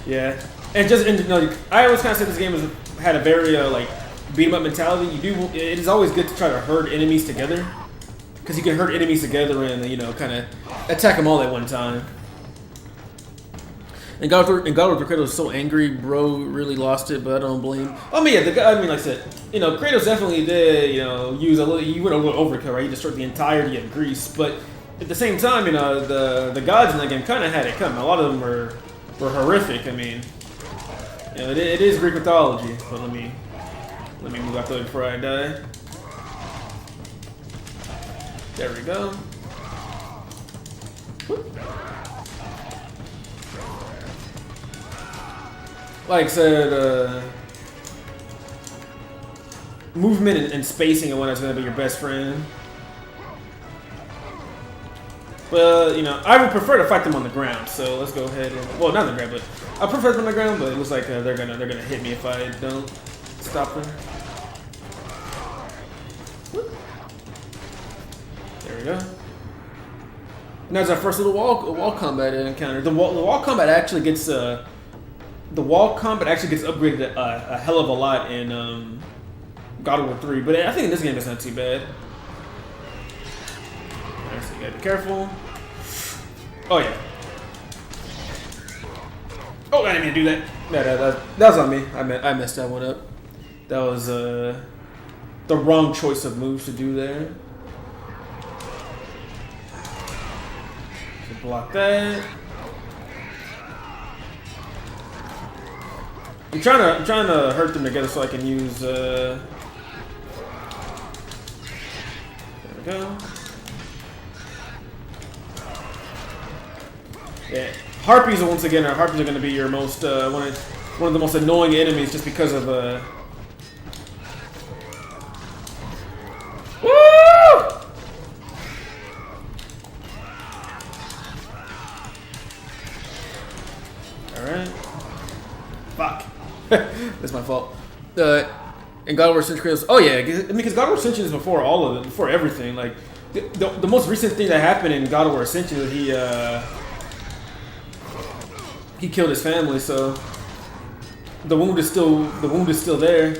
Yeah, and you know, I always kind of say this game had a very like beat 'em up mentality. It is always good to try to herd enemies together, because you can herd enemies together and, you know, kind of attack them all at one time. And God of Kratos was so angry, bro, really lost it, but I don't blame him. I mean, yeah, like I said, you know, Kratos definitely did, you know, he went a little overkill, right? He destroyed the entirety of Greece, but at the same time, you know, the gods in that game kind of had it coming. A lot of them were horrific. I mean, you know, it is Greek mythology. But let me move out there before I die. There we go. Whoop. Like I said, movement and spacing and whatnot's gonna be your best friend. But you know, I would prefer to fight them on the ground. So let's go ahead and well, not on the ground, but I prefer them on the ground. But it looks like they're gonna hit me if I don't stop them. Whoop. There we go. And that's our first little wall combat encounter. The wall combat actually gets upgraded a hell of a lot in God of War 3, but I think in this game it's not too bad. Alright, so you gotta be careful. Oh yeah. Oh, I didn't mean to do that. That was on me. I messed that one up. That was the wrong choice of moves to do there. So block that. I'm trying to hurt them together so I can use. There we go. Yeah, harpies once again. Harpies are going to be your most one of the most annoying enemies just because of Woo! All right. Fuck. That's my fault. And God of War Ascension. Oh yeah, because God of War Ascension is before all of it, before everything. Like the most recent thing that happened in God of War Ascension is he killed his family. So the wound is still there.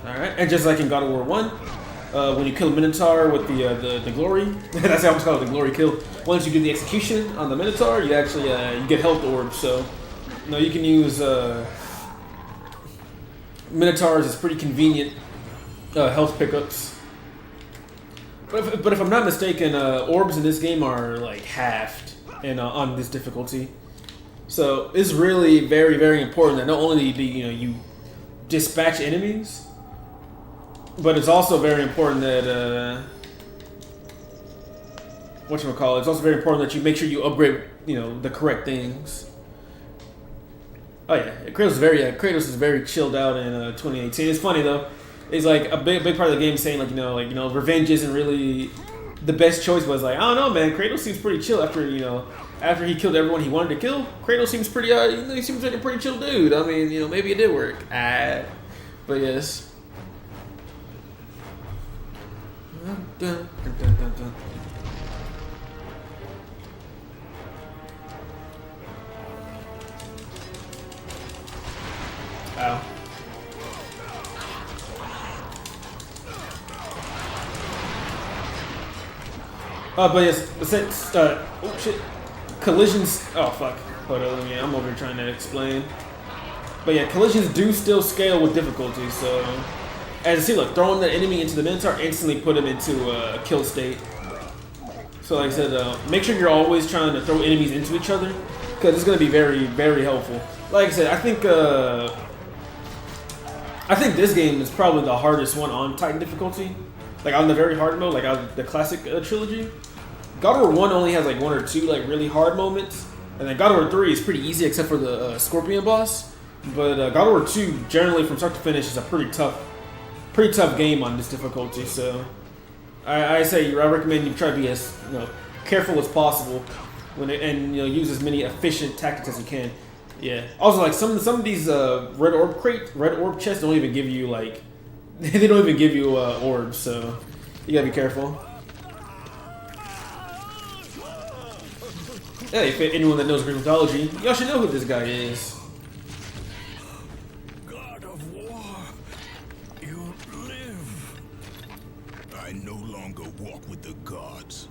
Alright, and just like in God of War 1, when you kill a Minotaur with the glory, that's how it's called, the glory kill. Once you do the execution on the Minotaur, you actually you get health orbs. So, you know, you can use Minotaurs as pretty convenient health pickups. But if I'm not mistaken, orbs in this game are like halved on this difficulty. So it's really very, very important that not only do you dispatch enemies, but it's also very important that it's also very important that you make sure you upgrade the correct things. Oh yeah, Kratos is very chilled out in 2018. It's funny though. It's like a big part of the game saying revenge isn't really the best choice. But it's like, I don't know, man. Kratos seems pretty chill after he killed everyone he wanted to kill. Kratos seems pretty he seems like a pretty chill dude. I mean, maybe it did work. But yes. Dun, dun, dun, dun, dun. Ow. But yes, since oh shit, collisions. Oh fuck. Hold on, I'm over here trying to explain. But yeah, collisions do still scale with difficulty. So, as you see, look, throwing the enemy into the Minotaur instantly put him into a kill state. So, like I said, make sure you're always trying to throw enemies into each other, because it's going to be very, very helpful. Like I said, I think this game is probably the hardest one on Titan difficulty. Like on the very hard mode, like out of the classic trilogy. God of War 1 only has like 1 or 2 like really hard moments, and then God of War 3 is pretty easy except for the Scorpion boss. But God of War 2 generally from start to finish is a pretty tough game on this difficulty. So I recommend you try to be as careful as possible and use as many efficient tactics as you can. Yeah. Also, like some of these red orb chests don't even give you like they don't even give you orbs, so you gotta be careful. Hey, if anyone that knows Greek mythology, y'all should know who this guy is. God of War, you live. I no longer walk with the gods.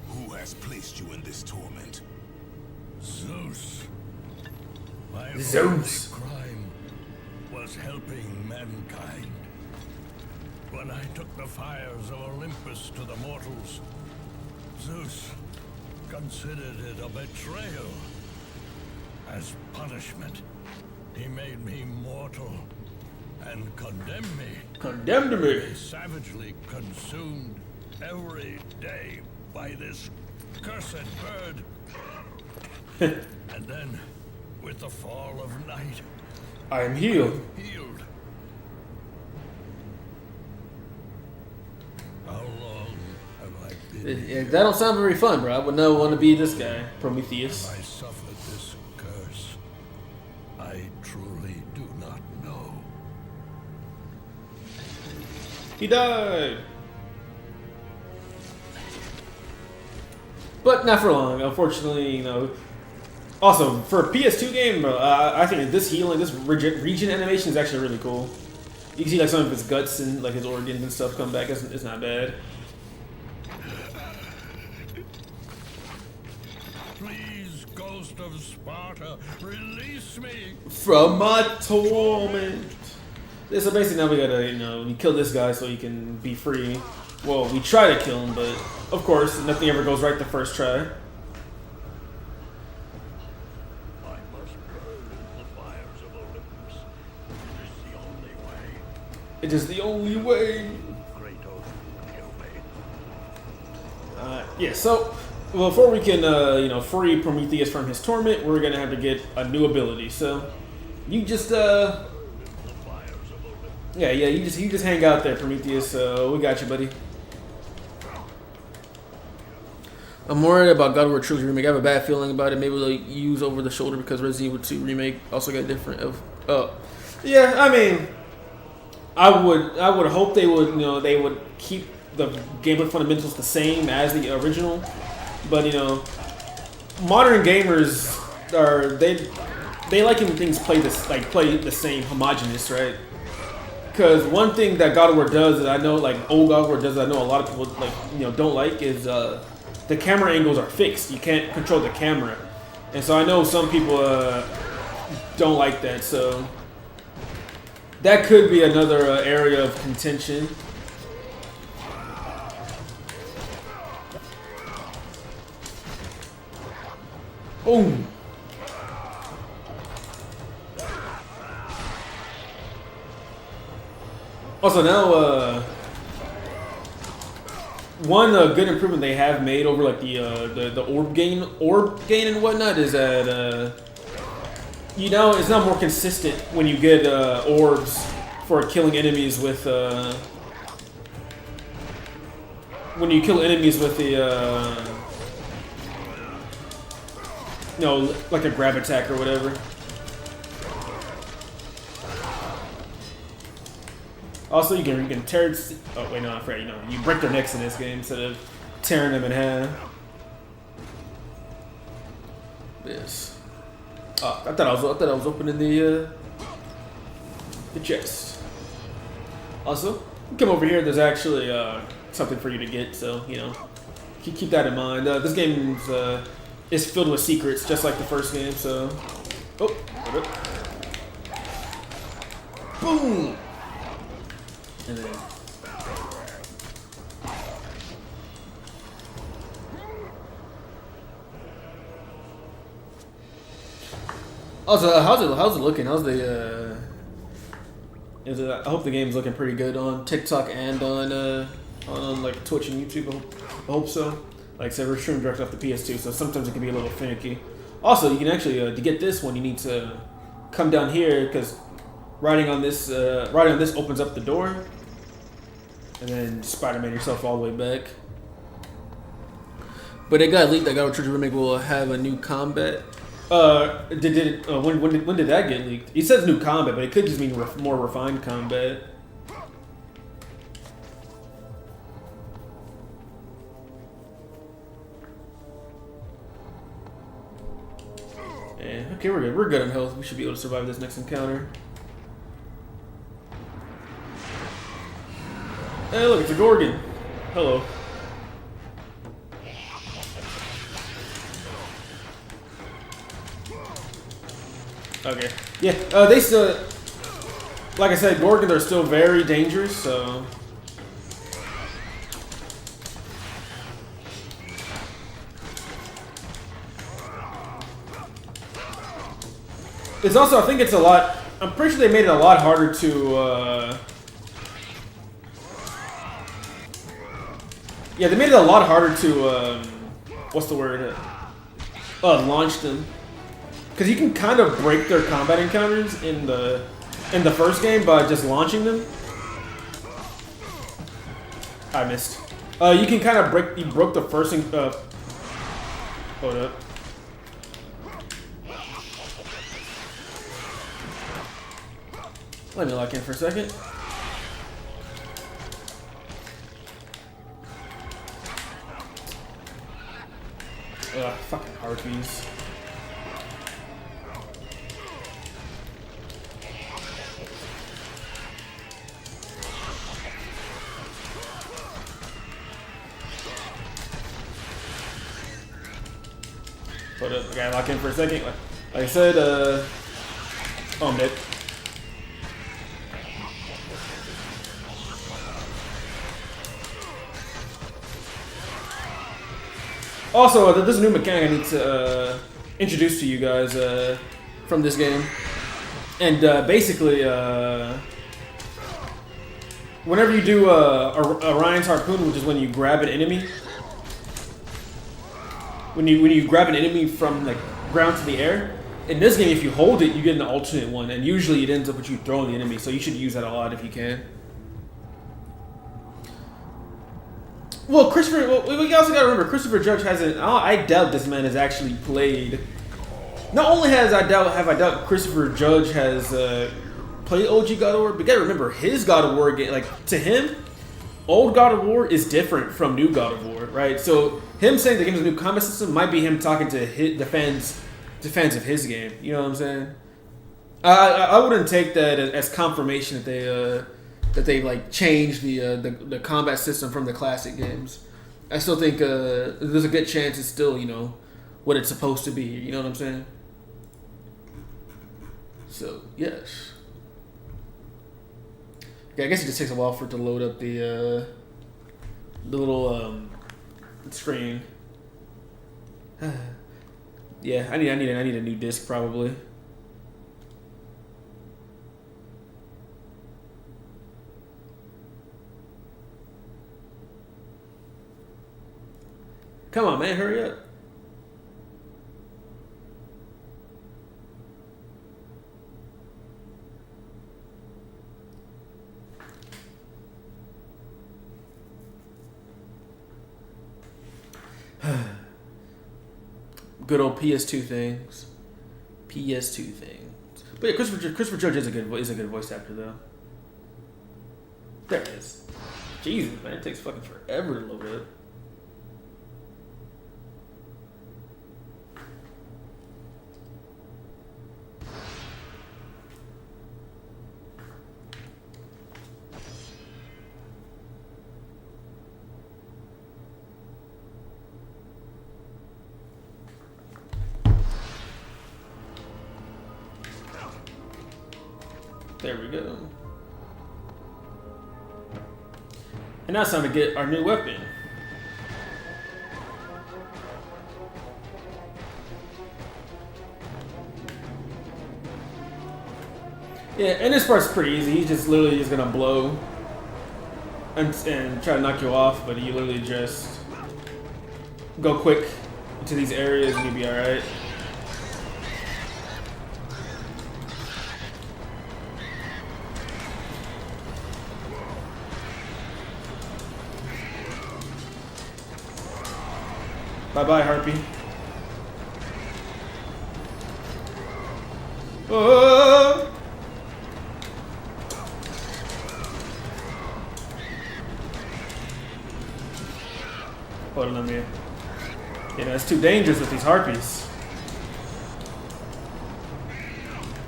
Who has placed you in this torment? Zeus. My Zeus. only crime was helping mankind. When I took the fires of Olympus to the mortals, Zeus considered it a betrayal. As punishment, he made me mortal and condemned me. Condemned me. He savagely consumed every day by this cursed bird. And then With the fall of night, I am healed. healed. How long have I been here? That don't sound very fun, bro. I would not want to be this guy, Prometheus. I suffered this curse. I truly do not know. He died. But not for long, unfortunately, you know. Also, for a PS2 game, I think this healing, this regen animation is actually really cool. You can see like some of his guts and like his organs and stuff come back. It's not bad. Please, Ghost of Sparta, release me. From my torment. Yeah, so basically now we gotta, you know, we kill this guy so he can be free. Well, we try to kill him, but of course, nothing ever goes right the first try. I must burn in the fires of Olympus. It is the only way. It is the only way. Kratos will kill me. Yeah, so before we can, you know, free Prometheus from his torment, we're gonna have to get a new ability. So you just, The fires of Olympus. yeah, you just hang out there, Prometheus. We got you, buddy. I'm worried about God of War Trilogy Remake. I have a bad feeling about it. Maybe they'll use over the shoulder because Resident Evil 2 Remake also got different of. Yeah, I mean, I would hope they would keep the gameplay fundamentals the same as the original, but you know, modern gamers they like when things play the same, homogenous, right? Because one thing that God of War does that I know, like old God of War does, that I know a lot of people don't like is the camera angles are fixed. You can't control the camera, and so I know some people don't like that. So that could be another area of contention. Boom. Also now, one good improvement they have made over like the orb gain and whatnot is that it's not more consistent when you get orbs for killing enemies with when you kill enemies with the like a grab attack or whatever. Also, you can tear. Oh wait, no, I'm afraid. You break their necks in this game instead of tearing them in half. Yes. Oh, I thought I was opening the chest. Also, come over here. There's actually something for you to get. So keep that in mind. This game is filled with secrets, just like the first game. So, boom. And then also, how's it looking? How's the I hope the game's looking pretty good on TikTok and on like Twitch and YouTube. I hope so. Like I said, we're streaming directly off the PS2, so sometimes it can be a little finicky. Also, you can actually to get this one, you need to come down here because riding on this opens up the door. And then Spider-Man yourself all the way back. But it got leaked that God of War Trilogy Remake will have a new combat. When did that get leaked? It says new combat, but it could just mean more refined combat. Yeah, okay, we're good. We're good on health. We should be able to survive this next encounter. Hey, look, it's a Gorgon. Hello. Okay. Yeah, they still... Like I said, Gorgons are still very dangerous, so... It's also, I think it's a lot... I'm pretty sure they made it a lot harder to, Yeah, they made it a lot harder to, what's the word? Launch them. because you can kind of break their combat encounters in the first game by just launching them. I missed. You can kind of break. You broke the first. Hold up. Let me lock in for a second. Ugh, fucking harpies. Hold up, I gotta lock in for a second. Like I said, oh, I'm dead. Also, there's a new mechanic I need to introduce to you guys from this game. And basically, whenever you do Orion's Harpoon, which is when you grab an enemy, when you grab an enemy from like ground to the air, in this game, if you hold it, you get an alternate one, and usually it ends up with you throwing the enemy. So you should use that a lot if you can. Well, Christopher. Well, we also gotta remember Christopher Judge hasn't. I doubt this man has actually played. Not only have I doubt Christopher Judge has played OG God of War, but you gotta remember his God of War game. Like to him, old God of War is different from new God of War, right? So him saying the game is a new combat system might be him talking to the fans of his game. You know what I'm saying? I wouldn't take that as confirmation that they like changed the combat system from the classic games. I still think there's a good chance it's still, you know, what it's supposed to be. You know what I'm saying? So yes. Okay, I guess it just takes a while for it to load up the little screen. Yeah, I need a new disc probably. Come on, man, hurry up. Good old PS2 things. PS2 things. But yeah, Christopher Judge is a good voice actor though. There it is. Jesus, man, it takes fucking forever to load up. There we go. And now it's time to get our new weapon. Yeah, and this part's pretty easy. He's just literally just gonna blow and try to knock you off, but you literally just go quick into these areas and you'll be alright. Bye-bye, Harpy. Oh! Hold on, let me. Yeah, that's too dangerous with these Harpies.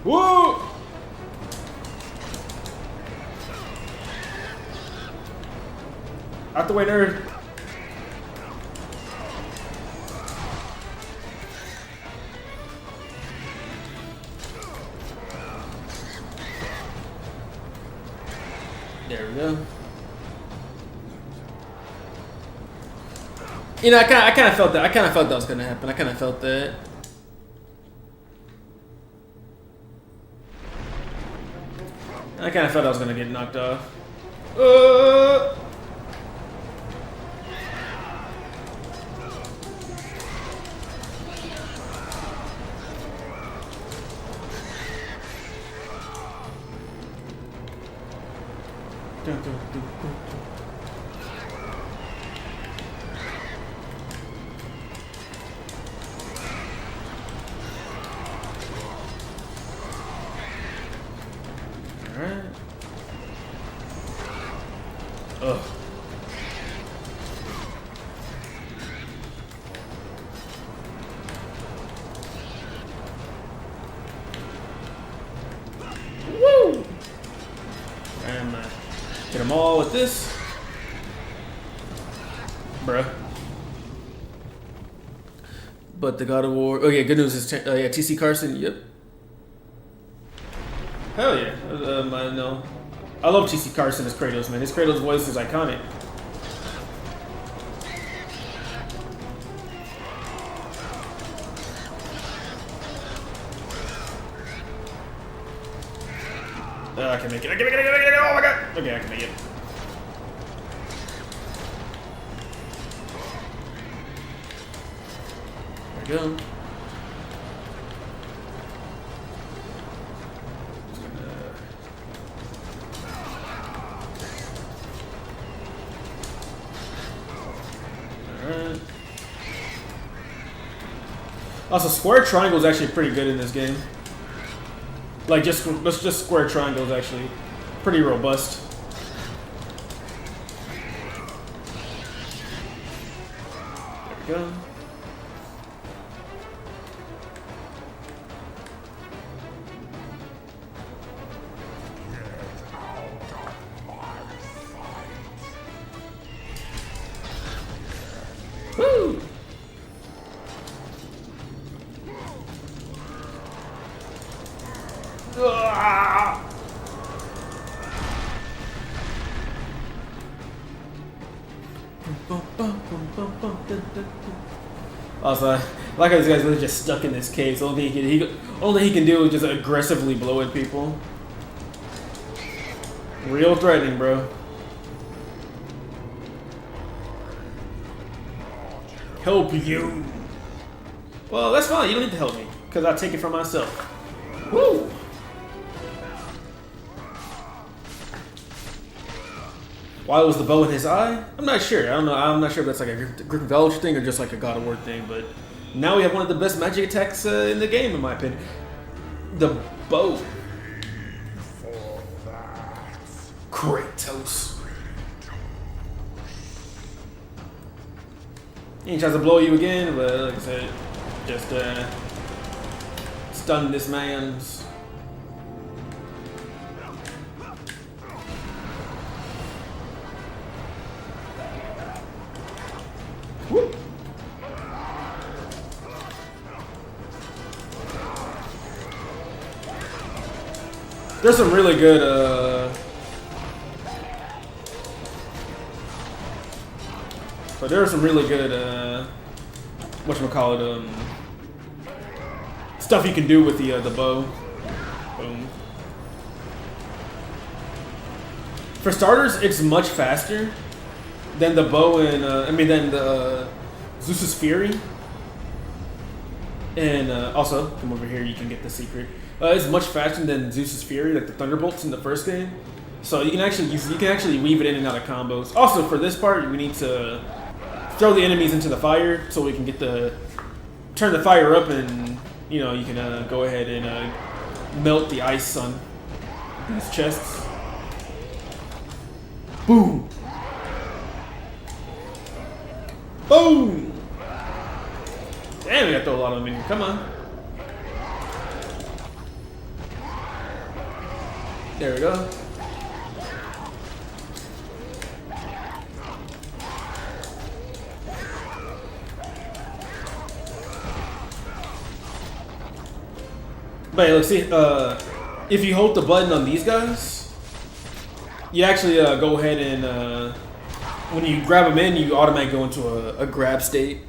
Whoa! Out the way, nerd. There we go. You know, I kind of felt that. I kind of felt that was gonna happen. I kind of felt that. I kind of felt I was gonna get knocked off. Alright. Ugh. Woo! And hit them all with this. Bruh. But the God of War. Oh, yeah, good news is yeah, TC Carson. Yep. Hell yeah. I know. I love TC Carson as Kratos, man. His Kratos voice is iconic. I can make it. I can make it. I can make it. Oh my god. Okay, I can make it. There we go. Alright. Also, square triangle is actually pretty good in this game. Like, just square triangle is actually pretty robust. There we go. Woo! Ah! Also, like how this guy's really just stuck in this cave. So only he can do is just aggressively blow at people. Real threatening, bro. Help you. Well, that's fine. You don't need to help me because I take it for myself. Woo! Why was the bow in his eye? I'm not sure. I don't know. I'm not sure if that's like a Griffin Village thing or just like a God of War thing. But now we have one of the best magic attacks in the game, in my opinion. The bow. Kratos. He tries to blow you again, but like I said, just stun this man's. Whoop. There's some really good but there are some really good whatchamacallit, stuff you can do with the bow. Boom. For starters, it's much faster than the bow and than the Zeus's Fury. And also, come over here, you can get the secret. It's much faster than Zeus's Fury, like the Thunderbolts in the first game. So you can actually weave it in and out of combos. Also, for this part, we need to throw the enemies into the fire so we can turn the fire up, and you can go ahead and melt the ice on these chests. Boom. Boom! Damn, we gotta throw a lot of them in here. Come on. There we go. But hey, let's see. If you hold the button on these guys, you actually go ahead and when you grab them in, you automatically go into a grab state.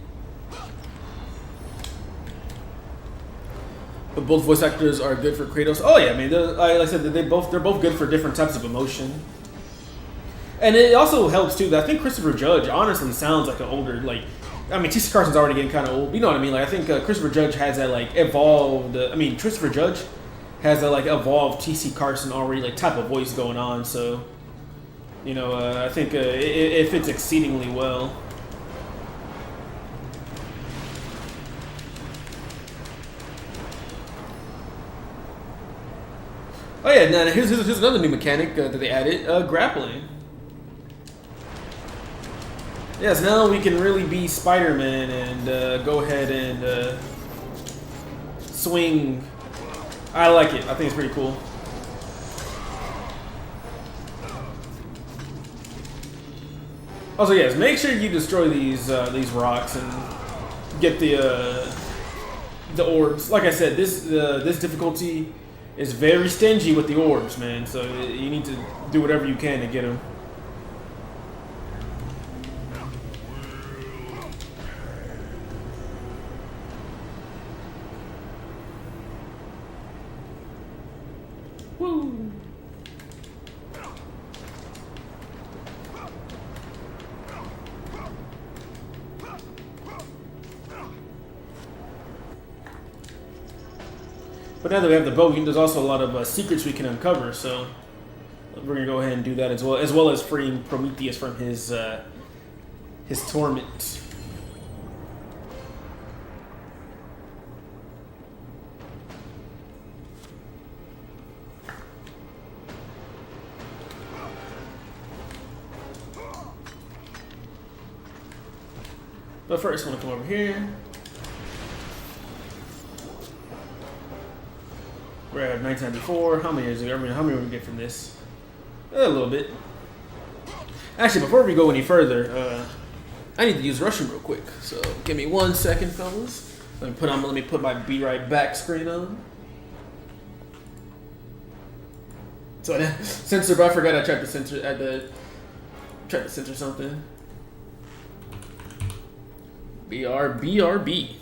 But both voice actors are good for Kratos. Oh yeah, I mean, like I said, they're both good for different types of emotion. And it also helps too that I think Christopher Judge honestly sounds like an older, TC Carson's already getting kind of old. You know what I mean? Like I think Christopher Judge has that evolved. Christopher Judge has that evolved TC Carson already type of voice going on. So You know, I think it fits exceedingly well. Oh yeah, now here's another new mechanic that they added: grappling. Yes, now we can really be Spider-Man and go ahead and swing. I like it. I think it's pretty cool. Also, yes, make sure you destroy these rocks and get the orbs. Like I said, this difficulty is very stingy with the orbs, man. So you need to do whatever you can to get them. Woo! But now that we have the bow, there's also a lot of secrets we can uncover. So we're gonna go ahead and do that as well as freeing Prometheus from his torment. But first, I'm gonna come over here. We're at 1994. How many years ago? I mean, how many did we get from this? A little bit. Actually, before we go any further, I need to use Russian real quick. So give me 1 second, fellas. Let me put my Be Right Back screen on. So censor, but I forgot I tried to censor something. BRB.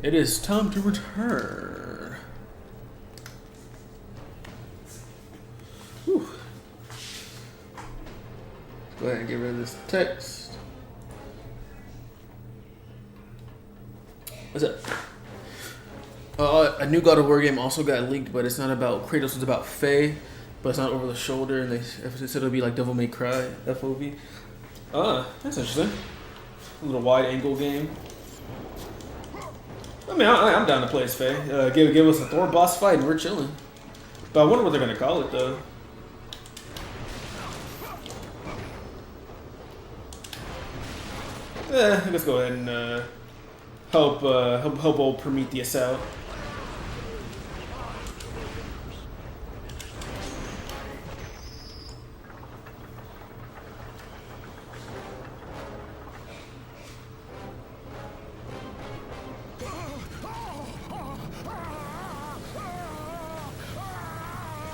It is time to return. Whew. Go ahead and get rid of this text. What's up? A new God of War game also got leaked, but it's not about Kratos. It's about Faye, but it's not over the shoulder, and they said it'll be like Devil May Cry FOV. That's interesting. A little wide angle game. I mean, I'm down to play as Faye. Give us a Thor boss fight, and we're chilling. But I wonder what they're gonna call it though. Let's go ahead and help old Prometheus out.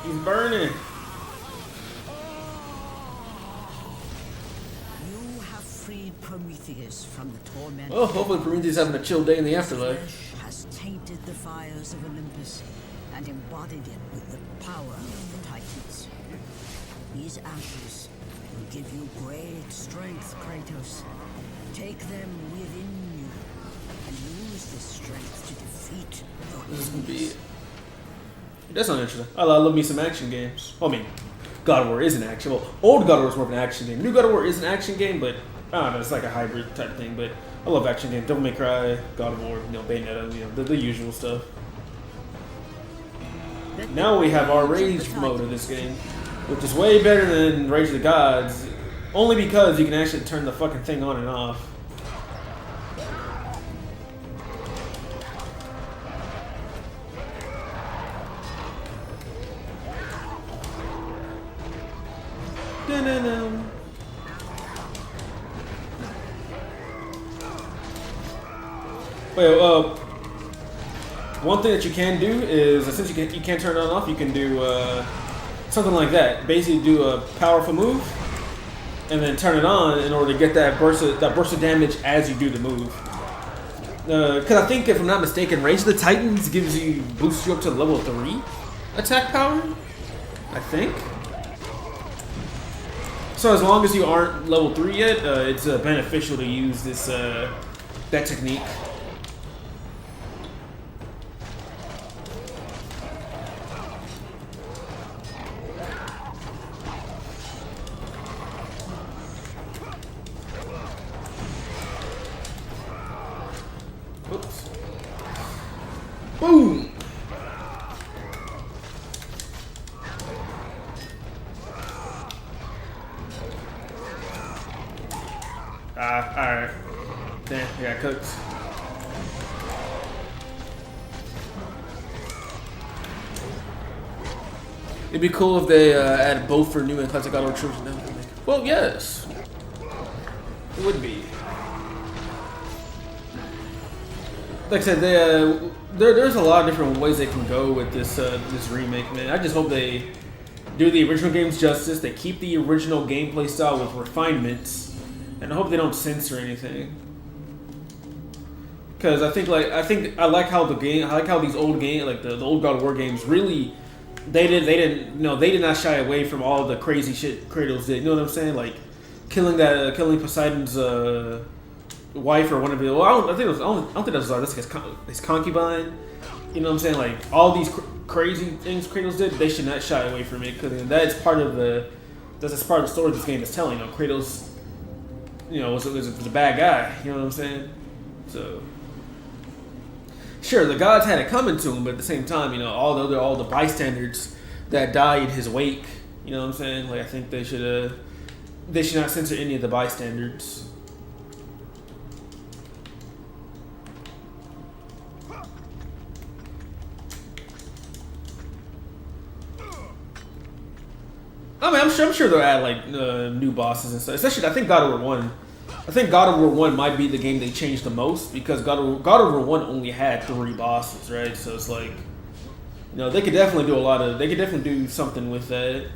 He's burning. You have freed Prometheus from the torment. Oh, hopefully Prometheus having a chill day in the His afterlife. flesh has tainted the fires of Olympus and embodied it with the power of the Titans. These ashes will give you great strength, Kratos. Take them within you and use this strength to defeat your This is gonna be enemies. it. That sounds interesting. I love me some action games. I mean, God of War is an action. Well, old God of War is more of an action game. New God of War is an action game, but I don't know. It's like a hybrid type thing. But I love action games. Devil May Cry, God of War, Bayonetta, the usual stuff. Now we have our Rage mode of this game, which is way better than Rage of the Gods, only because you can actually turn the fucking thing on and off. Wait, one thing that you can do is, since you can't turn it on and off, you can do something like that. Basically, do a powerful move, and then turn it on in order to get that burst of damage as you do the move. Because I think, if I'm not mistaken, Rage of the Titans boosts you up to level 3 attack power. I think. So as long as you aren't level 3 yet, it's beneficial to use this that technique. Oops. Boom! Alright. Damn, I got cooked. It'd be cool if they added both for new and classic auto troops. Well, yes. It would be. Like I said, there's a lot of different ways they can go with this remake, man. I just hope they do the original games justice. They keep the original gameplay style with refinements, and I hope they don't censor anything. Because I like how these old games, like the old God of War games, really they did not shy away from all the crazy shit Kratos did. You know what I'm saying? Like killing Poseidon's wife or one of the. Well, I don't think that was his concubine. You know what I'm saying? Like all these crazy things Kratos did, they should not shy away from it, because that's part of the story this game is telling. Kratos, was a bad guy. You know what I'm saying? So sure, the gods had it coming to him, but at the same time, all the bystanders that died in his wake. You know what I'm saying? Like I think they should not censor any of the bystanders. I mean, I'm sure they'll add like new bosses and stuff. Especially, I think God of War 1. I think God of War 1 might be the game they changed the most, because God of War 1 only had 3 bosses, right? So it's like, they could definitely do they could definitely do something with that.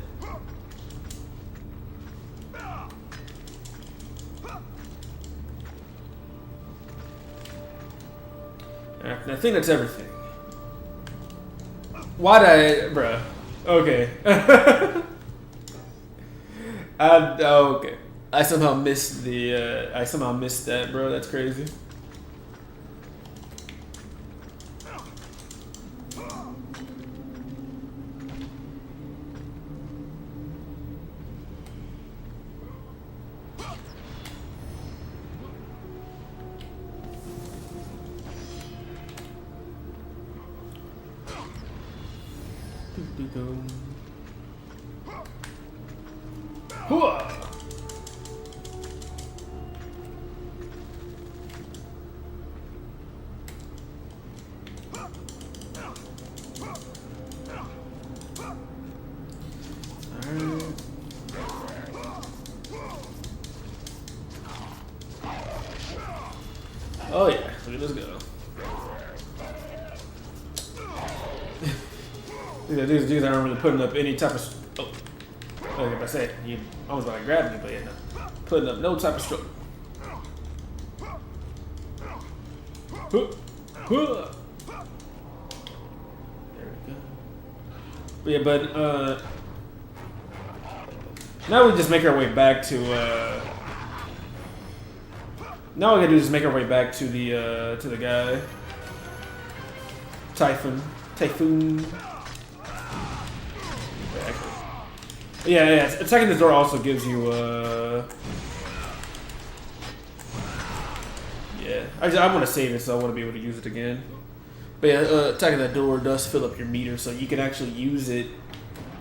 I think that's everything. Why'd I, bruh? Okay. Okay. I somehow missed that, bro. That's crazy. Hooah! Oh yeah, look at this go. These dudes aren't really putting up any type of. Oh, like I said, you almost about to grab me, but yeah, no. Putting up no type of stroke. There we go. But yeah, but now we just make our way back to. Now all we gotta do is make our way back to the guy. Typhoon. Yeah. Attacking this door also gives you. Yeah, I want to save it, so I want to be able to use it again. But yeah, attacking that door does fill up your meter, so you can actually use it.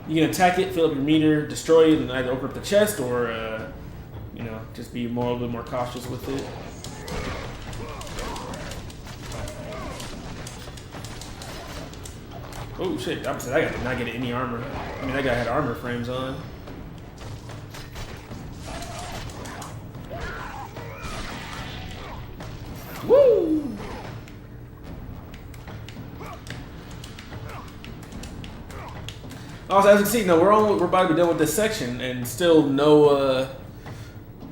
You can attack it, fill up your meter, destroy it, and either open up the chest or, you know, just be a little bit more cautious with it. Oh shit! Opposite, that guy did not get any armor. I mean, that guy had armor frames on. Woo! Also, as you can see, no, we're about to be done with this section, and still no.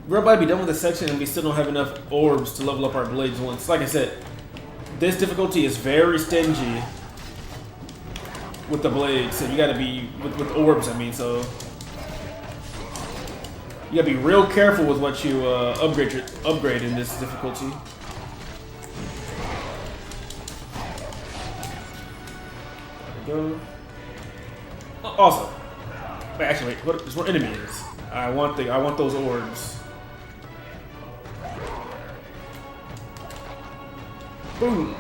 We're about to be done with this section, and we still don't have enough orbs to level up our blades once. Like I said, this difficulty is very stingy with the blades, so you gotta be with orbs. I mean, so you gotta be real careful with what you upgrade in this difficulty. There we go. Also, wait, there's more enemies. I want those orbs. Boom.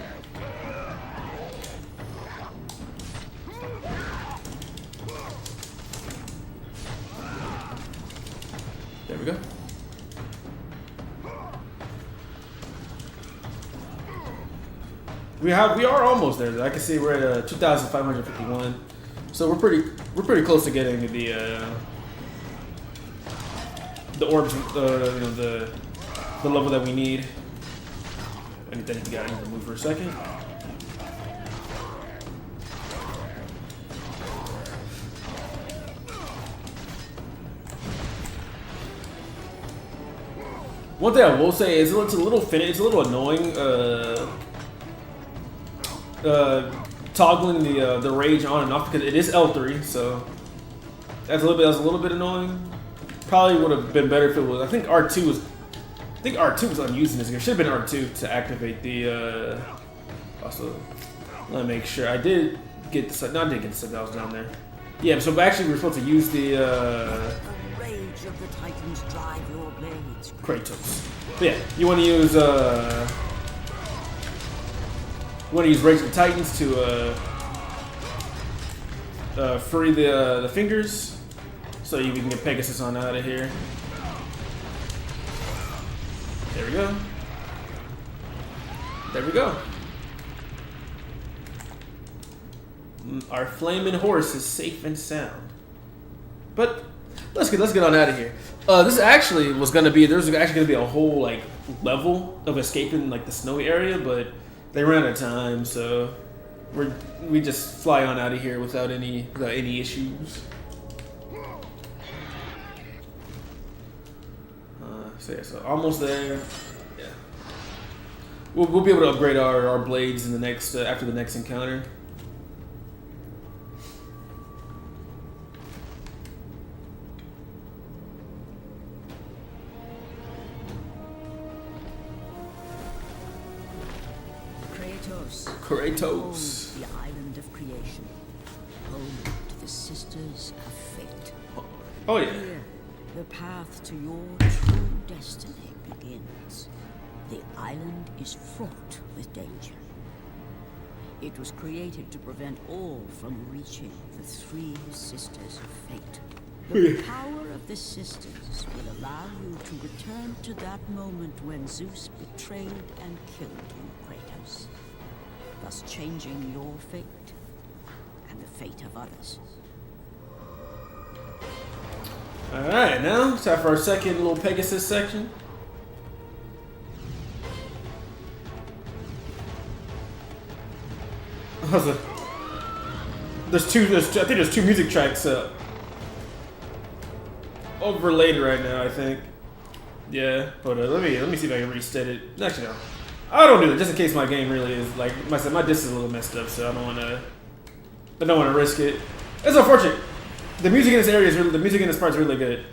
There we go. We are almost there. I can see we're at 2,551. So we're pretty close to getting the orbs, you know, the level that we need. I need to move for a second. One thing I will say is it's a little annoying. Toggling the rage on and off because it is L3, so that's a little bit annoying. Probably would have been better if it was. I think R2 was unused in this game. It should have been R2 to activate the. Also, let me make sure I did get the set. No, I didn't get the set that was down there. Yeah, so actually we're supposed to use the. The rage of the Titans drive your blades. Kratos. But yeah, you want to use Rage of the Titans to free the fingers, so you can get Pegasus on out of here. There we go. There we go. Our flaming horse is safe and sound. But let's get on out of here. This actually was gonna be there's actually gonna be a whole like level of escaping like the snowy area, but they ran out of time, so we just fly on out of here without any issues. So almost there. Yeah. We'll be able to upgrade our blades in the next after the next encounter. Kratos. The island of creation. Home to the sisters of fate. Oh yeah. Here, the path to your true destiny begins. The island is fraught with danger. It was created to prevent all from reaching the three sisters of fate. The power of the sisters will allow you to return to that moment when Zeus betrayed and killed you, Kratos, thus changing your fate and the fate of others. Alright, now it's time for our second little Pegasus section. I think there's two music tracks overlaid right now, I think. Yeah, but let me see if I can reset it. Actually, no. I don't do that just in case my game really is like my disc is a little messed up, so I don't want to risk it. It's unfortunate. The music in this area is really, the music in this part is really good.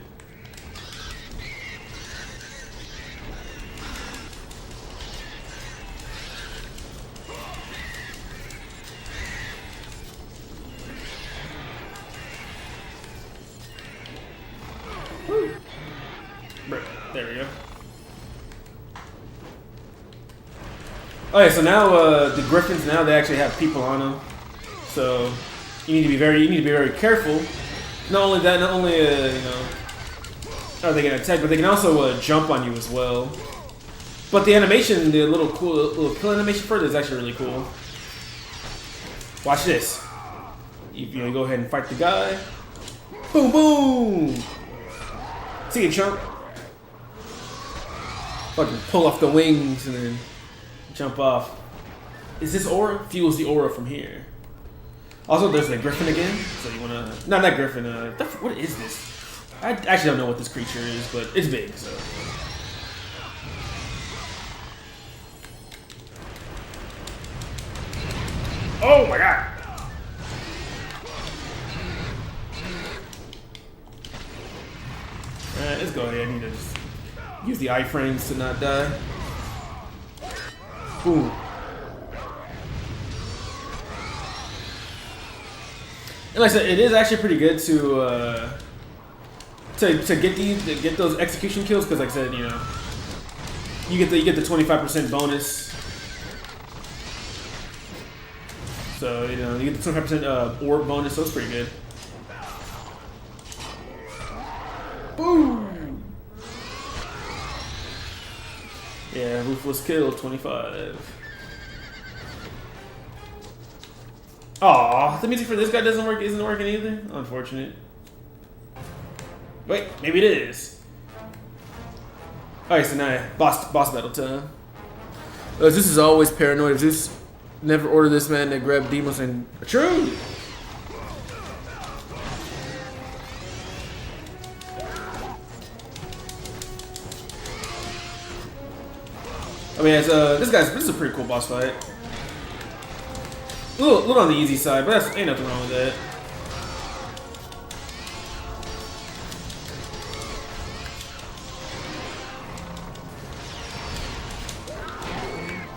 Woo. There we go. Okay, so now the griffins they actually have people on them, so you need to be very careful. Not only that, are they gonna attack, but they can also jump on you as well. But the animation, the little kill animation for it is actually really cool. Watch this. You go ahead and fight the guy. Boom, boom. See you, chump. Fucking pull off the wings and then jump off. Is this aura? Fuels the aura from here. Also, there's the griffin again. So you wanna... No, not griffin. What is this? I actually don't know what this creature is, but it's big, so... Oh my god! Alright, let's go ahead. I need to just use the iframes to not die. Boom. And like I said, it is actually pretty good to get those execution kills, because like I said, you get the 25% bonus. So you get the 25% orb bonus, so it's pretty good. Boom. Yeah, ruthless kill 25. Aw, the music for this guy isn't working either. Unfortunate. Wait, maybe it is. Alright, so now boss battle time. Zeus is always paranoid. Zeus never ordered this man to grab Deimos and true. I mean, this is a pretty cool boss fight. A little on the easy side, but ain't nothing wrong with that.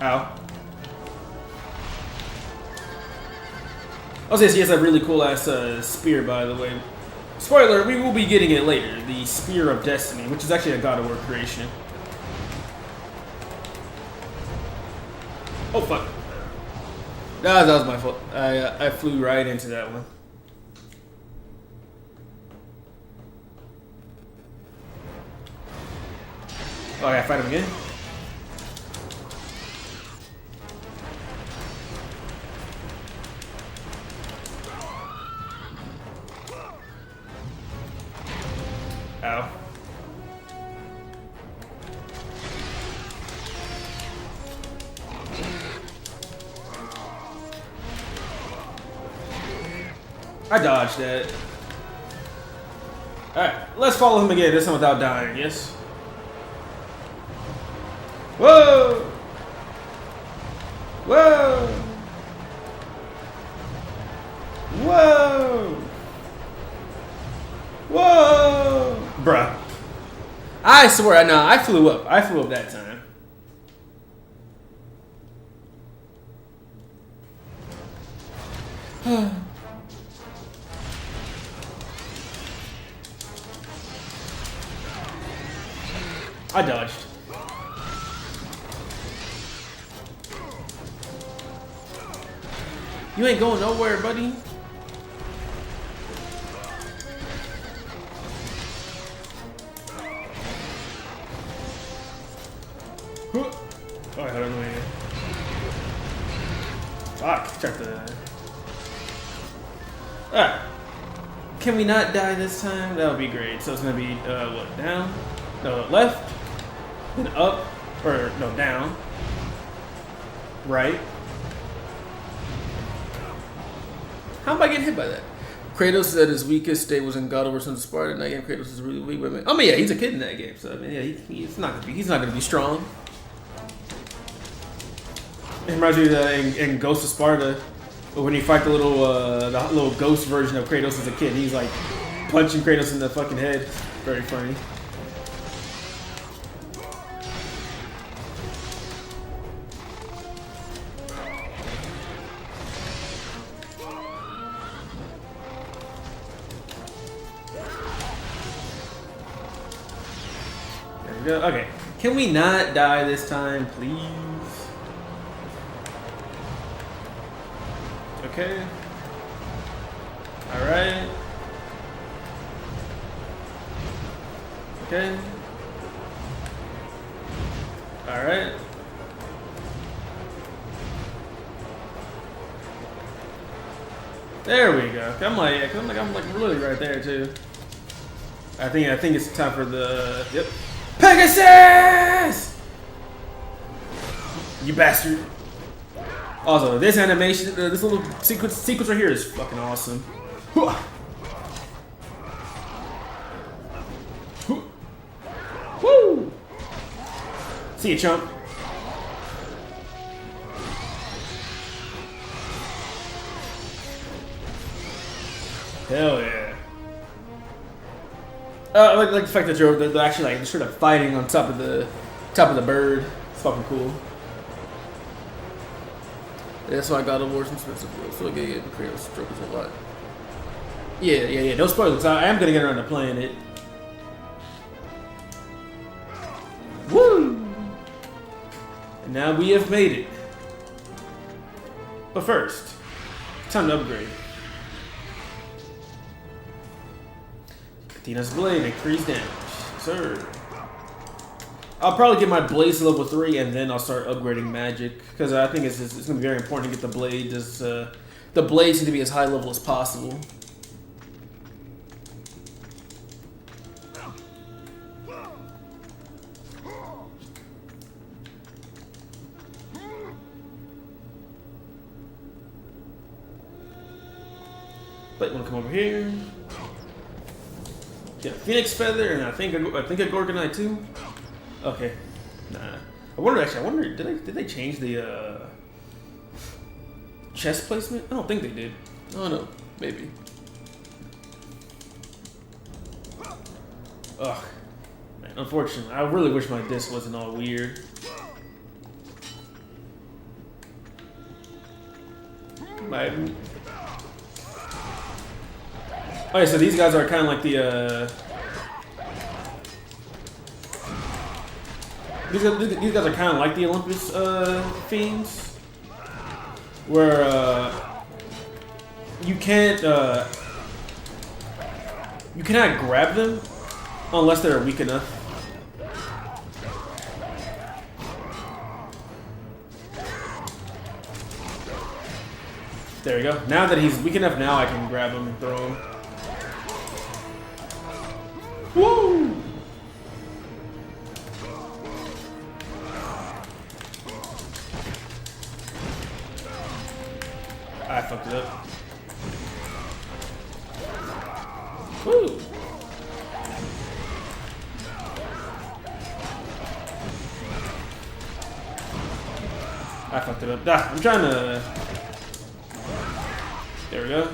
Ow. Also, he has a really cool ass spear, by the way. Spoiler, we will be getting it later. The Spear of Destiny, which is actually a God of War creation. Oh fuck. That was my fault. I flew right into that one. Oh, I gotta fight him again? Ow. I dodged that. Alright, let's follow him again, this time without dying, yes? Whoa! Whoa! Whoa! Whoa! Bruh. I swear, no, I flew up. I flew up that time. I dodged. You ain't going nowhere, buddy. Oh, I don't know yet. Fuck, check that. Alright. Can we not die this time? That would be great. So it's gonna be, what, down? No, left? Then up? Or, no, down. Right? How am I getting hit by that? Kratos at his weakest state was in God of War Sons of Sparta. In that game, Kratos is really weak. I mean, yeah, he's a kid in that game, so I mean, yeah, he's not gonna be strong. It reminds me of in Ghost of Sparta, when you fight the little ghost version of Kratos as a kid. He's like punching Kratos in the fucking head. Very funny. There we go. Okay. Can we not die this time, please? Okay. Alright. Okay. Alright. There we go. I'm like really right there too. I think it's time for the Pegasus! You bastard. Also, this animation, this little sequence right here is fucking awesome. Woo! See you, chump. Hell yeah. I like the fact that they're actually like sort of fighting on top of the bird. It's fucking cool. That's why God of War is expensive. So I get the Kratos struggles a lot. Yeah. No spoilers. I am gonna get around to playing it. Woo! And now we have made it. But first, time to upgrade. Athena's blade, increased damage. Sir. I'll probably get my blades to level 3 and then I'll start upgrading magic, because I think it's going to be very important to get the blades the blades need to be as high level as possible. But you want to come over here? Get a Phoenix Feather, and I think a Gorgonite too. Okay, nah. I wonder. Did they change the chest placement? I don't think they did. Oh no, maybe. Ugh, man. Unfortunately, I really wish my disc wasn't all weird. Okay, so these guys are kind of like the these guys are kind of like the Olympus fiends, where you cannot grab them unless they're weak enough. There we go. Now that he's weak enough, now I can grab him and throw him. Woo! I fucked it up. Woo! I fucked it up. Ah, I'm trying to... There we go.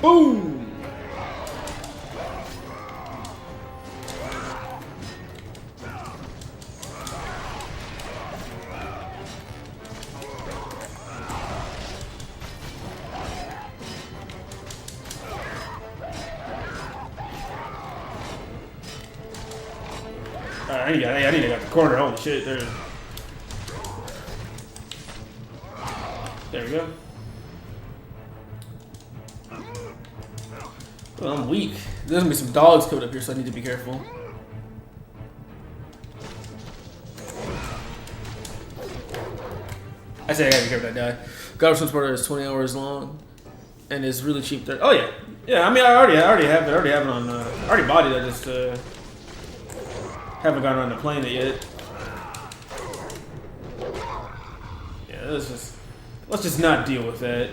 Boom! I need to get the corner. Holy shit! There we go. Well, I'm weak. There's gonna be some dogs coming up here, so I need to be careful. I say I gotta be careful that die. God of Transporter is 20 hours long, and is really cheap. There. Oh yeah, yeah. I mean, I already have it. I already have it on. I already bought it. I just haven't gotten on the plane it yet. Yeah, let's just not deal with that.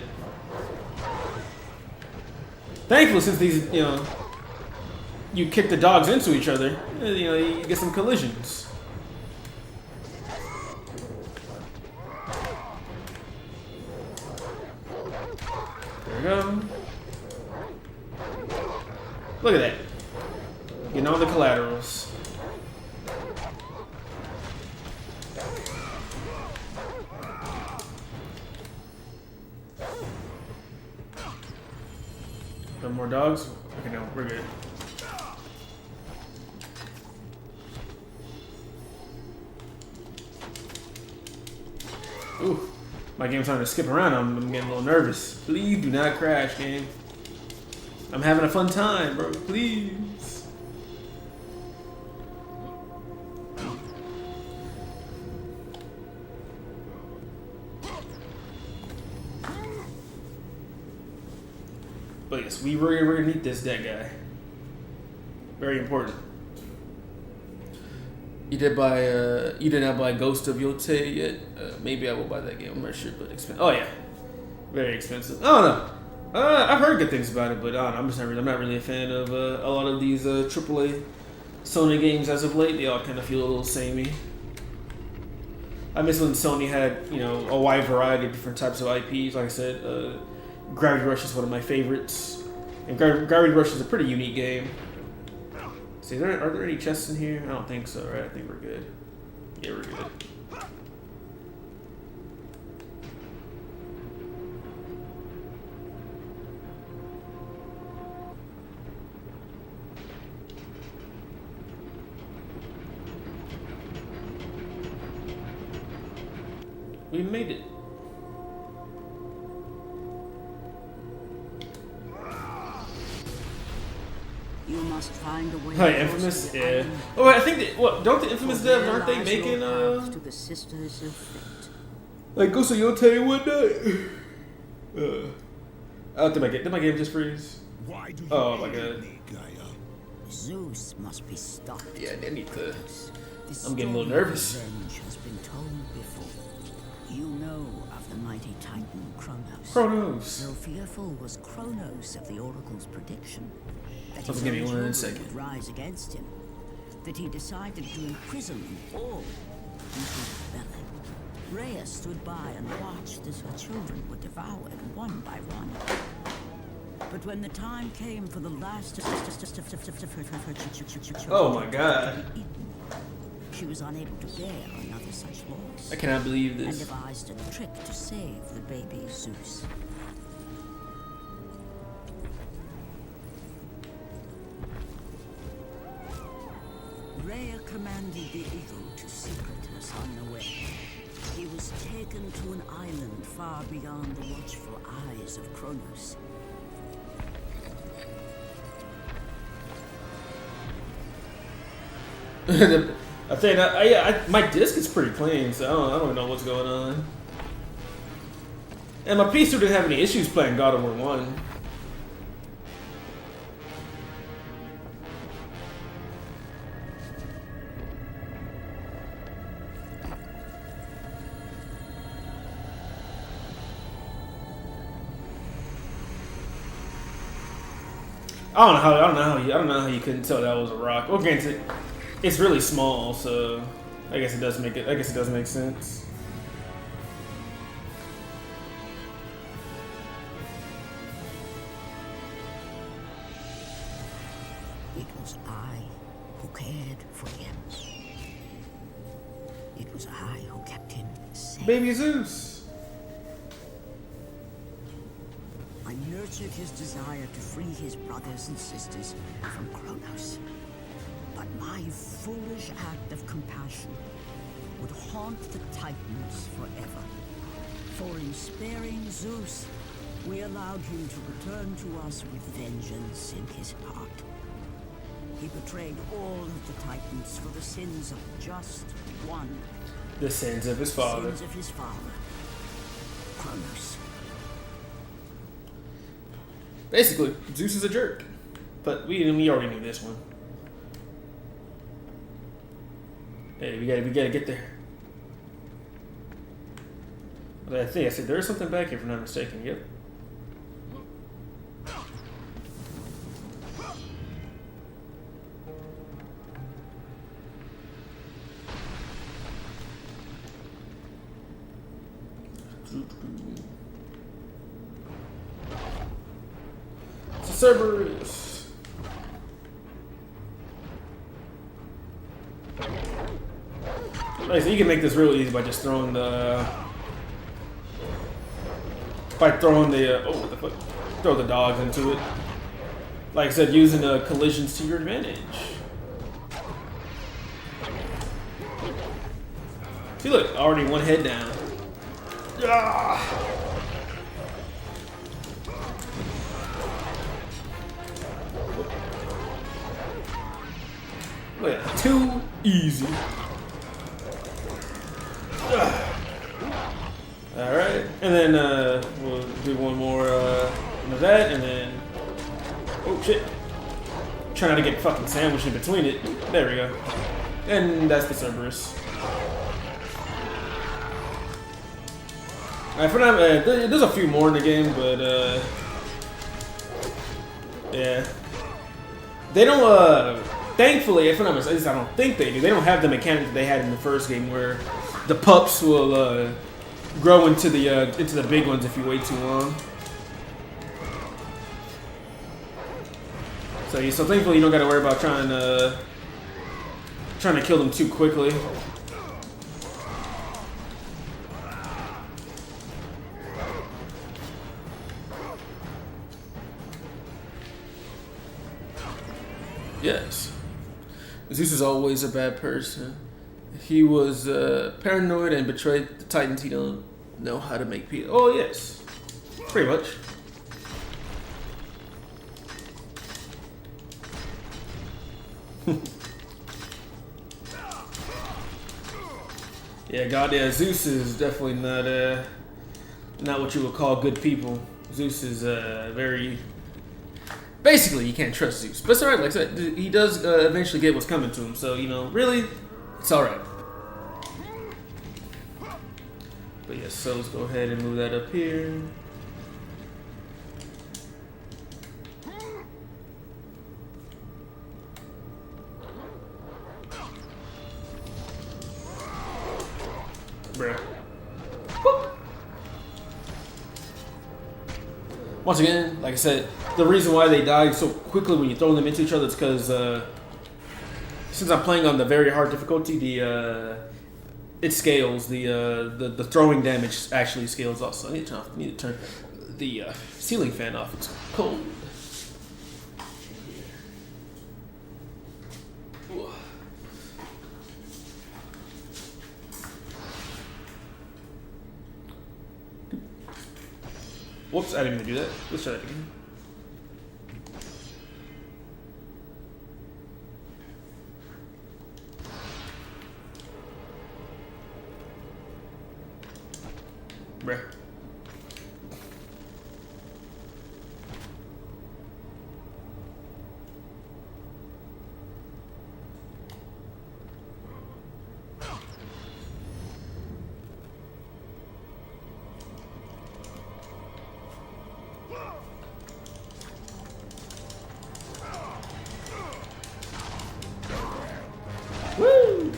Thankfully, since these, you kick the dogs into each other, you get some collisions. There we go. Look at that. Getting all the collaterals. No more dogs? Okay, no, we're good. Ooh, my game's trying to skip around. I'm getting a little nervous. Please do not crash, game. I'm having a fun time, bro. Please. But yes, we're gonna need this dead guy. Very important. You did not buy Ghost of Yote yet? Maybe I will buy that game. I'm not sure, but expensive. Oh yeah, very expensive. I don't know. I've heard good things about it, but I don't know, I'm not really a fan of a lot of these AAA Sony games as of late. They all kind of feel a little samey. I miss when Sony had a wide variety of different types of IPs. Like I said. Gravity Rush is one of my favorites, and Gravity Rush is a pretty unique game. See, are there any chests in here? I don't think so, right? I think we're good. Yeah, we're good. We made it. You must find a way. Hi, Infamous. Yeah. Oh, I think don't the Infamous devs aren't they making to the Sisters of Fate. like Ghost of Yote and whatnot? Did my game just freeze? Why do you Oh my god. Gaia? Zeus must be stopped. Yeah, I need to. This I'm getting a little story of nervous. revenge has been told before. You know of the mighty Titan Kronos. Kronos. So fearful was Kronos of the Oracle's prediction that his Give me own 1 children second. would rise against him, that he decided to imprison them all into rebelling. Rhea stood by and watched as her children were devoured one by one. But when the time came for the last of her children Oh my god. to be eaten, she was unable to bear another such loss, I cannot believe and this. devised a trick to save the baby Zeus. Rhea commanded the eagle to secret her son away. He was taken to an island far beyond the watchful eyes of Kronos. I think my disc is pretty clean, so I don't know what's going on. And my PC didn't have any issues playing God of War 1. I don't know how you couldn't tell that was a rock. Okay, it's really small, so I guess it does make it. I guess it does make sense. It was I who cared for him. It was I who kept him safe. Baby Zeus. I nurtured his desire to free his brothers and sisters from Kratos. But my foolish act of compassion would haunt the Titans forever. For in sparing Zeus, we allowed him to return to us with vengeance in his heart. He betrayed all of the Titans for the sins of just one. The sins of his father. Sins of his father, Kratos. Basically, Zeus is a jerk. But we already knew this one. Hey, we gotta get there. But I think I said there is something back here, if I'm not mistaken. Yep. Cerberus. Right, so you can make this real easy by just throwing the oh, what the fuck, throw the dogs into it. Like I said, using the collisions to your advantage. See, look, already one head down. Ah! Wait, too easy. Alright, and then we'll do one more of that, and then... Oh shit. Try not to get fucking sandwiched in between it. There we go. And that's the Cerberus. Alright, for now, there's a few more in the game, but yeah. They don't, thankfully, if I'm not mistaken, I don't think they do. They don't have the mechanic that they had in the first game, where the pups will grow into the big ones if you wait too long. So thankfully, you don't got to worry about trying to kill them too quickly. Yes. Zeus is always a bad person. He was paranoid and betrayed the Titans. He don't know how to make peace. Oh, yes. Pretty much. Yeah, Zeus is definitely not what you would call good people. Zeus is very... Basically, you can't trust Zeus. But it's alright, like I said, he does eventually get what's coming to him. So, really, it's alright. But yeah, so let's go ahead and move that up here. Bruh. Whoop. Once again, like I said, the reason why they die so quickly when you throw them into each other is because since I'm playing on the very hard difficulty, it scales. The throwing damage actually scales also. I need to turn the ceiling fan off. It's cold. Whoops, I didn't mean to do that. Let's try that again. Bruh. Woo!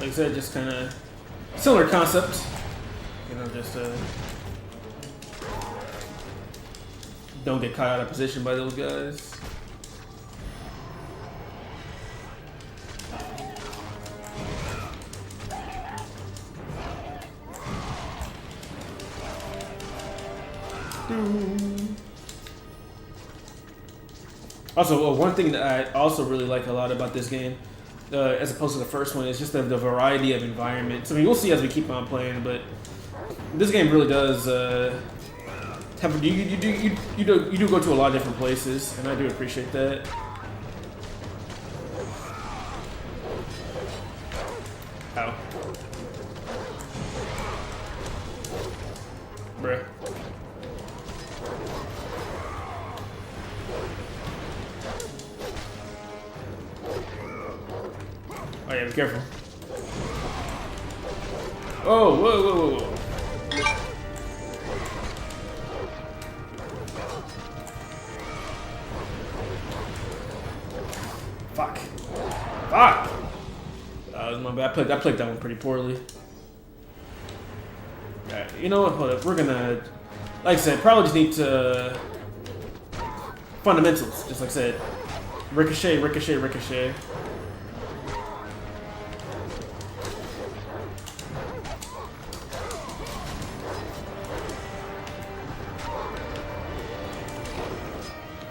like I said, just kind of similar concept. You know, just don't get caught out of position by those guys. Also, one thing that I also really like a lot about this game, as opposed to the first one, is just the variety of environments. I mean, we'll see as we keep on playing, but this game really does have you do go to a lot of different places, and I do appreciate that. Ow. Bruh. Oh yeah, be careful. Oh, whoa, whoa, whoa, whoa. Fuck. Fuck! That was my bad. I played that one pretty poorly. Alright, you know what? Hold up. We're gonna, like I said, probably just need to fundamentals. Just like I said, ricochet, ricochet, ricochet.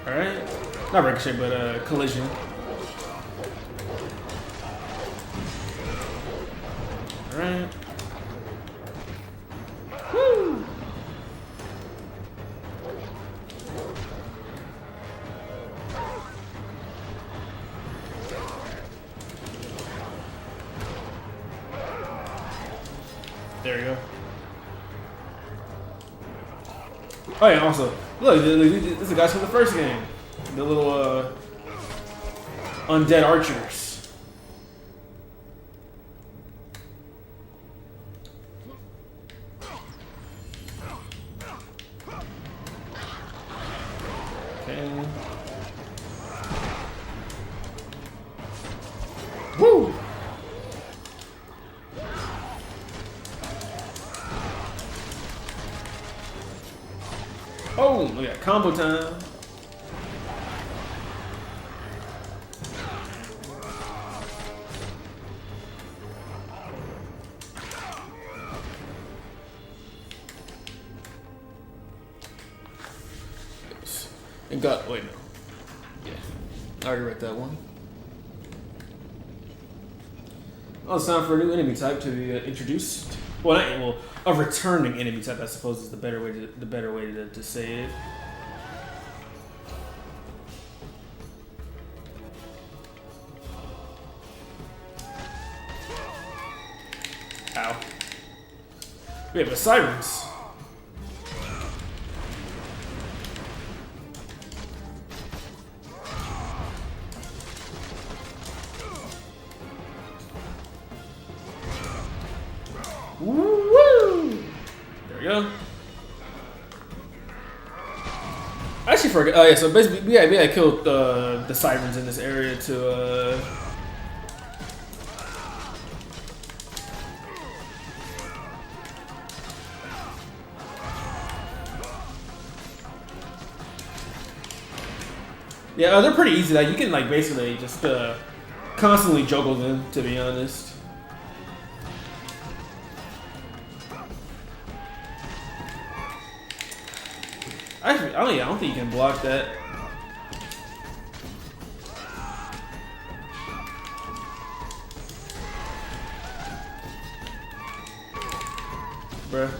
Alright. Not ricochet, but collision. Alright. Woo! There you go. Oh yeah, also, look, this is the guys from the first game. The little undead archers. Okay. Woo! Oh, we got combo time. And got, wait, no. Yeah, I already read that one. Oh, it's time for a new enemy type to be introduced. Well, a returning enemy type, I suppose, is the better way to say it. Ow. We have the sirens. Woo! There we go. I actually forgot. Oh yeah, so basically, we had killed the sirens in this area to. Yeah, they're pretty easy. Like you can like basically just constantly juggle them. To be honest. Actually, I don't think you can block that. Bruh.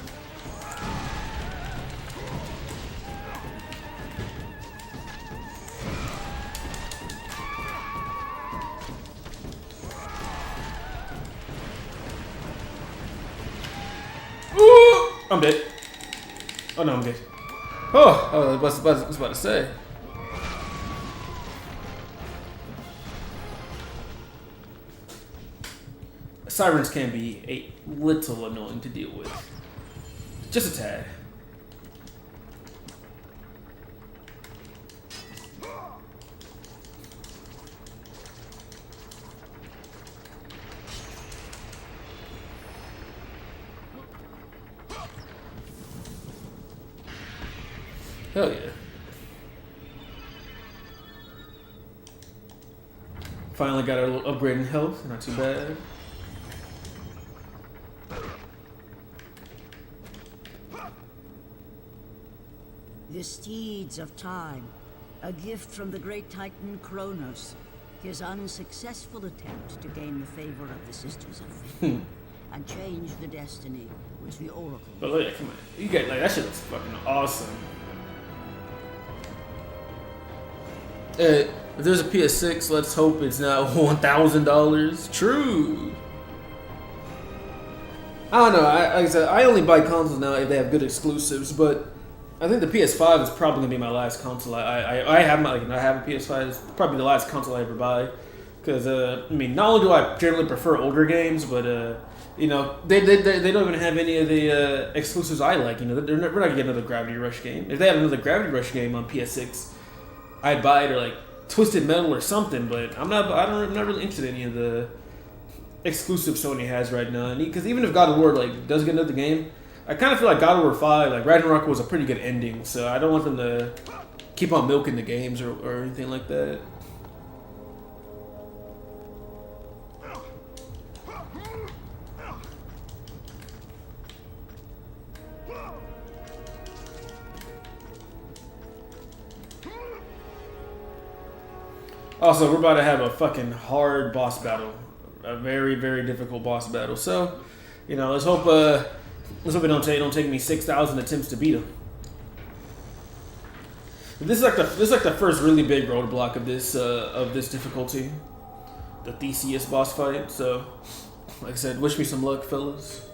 Ooh! I'm dead. Oh no, I'm good. Oh, I was about to say. Sirens can be a little annoying to deal with. Just a tad. Hell yeah. Finally got a little upgrade in health. Not too bad. The steeds of time, a gift from the great titan Kratos. His unsuccessful attempt to gain the favor of the Sisters of Fate and change the destiny which the Oracle. But look, come on, you get like that shit looks fucking awesome. If there's a PS6, let's hope it's not $1,000. True. I don't know. Like I said, I only buy consoles now if they have good exclusives, but I think the PS5 is probably gonna be my last console. I have my I have a PS5. It's probably the last console I ever buy, because I mean, not only do I generally prefer older games, but you know, they don't even have any of the exclusives I like. You know, we're not gonna get another Gravity Rush game. If they had another Gravity Rush game on PS6, I'd buy it, or like Twisted Metal or something. But I'm not really interested in any of the exclusive Sony has right now. Because even if God of War like does get another game, I kind of feel like God of War 5, like Ragnarok was a pretty good ending, so I don't want them to keep on milking the games or anything like that. Also, we're about to have a fucking hard boss battle. A very, very difficult boss battle. So, you know, let's hope it don't take me 6,000 attempts to beat him. This is like the first really big roadblock of this difficulty, the Theseus boss fight. So, like I said, wish me some luck, fellas.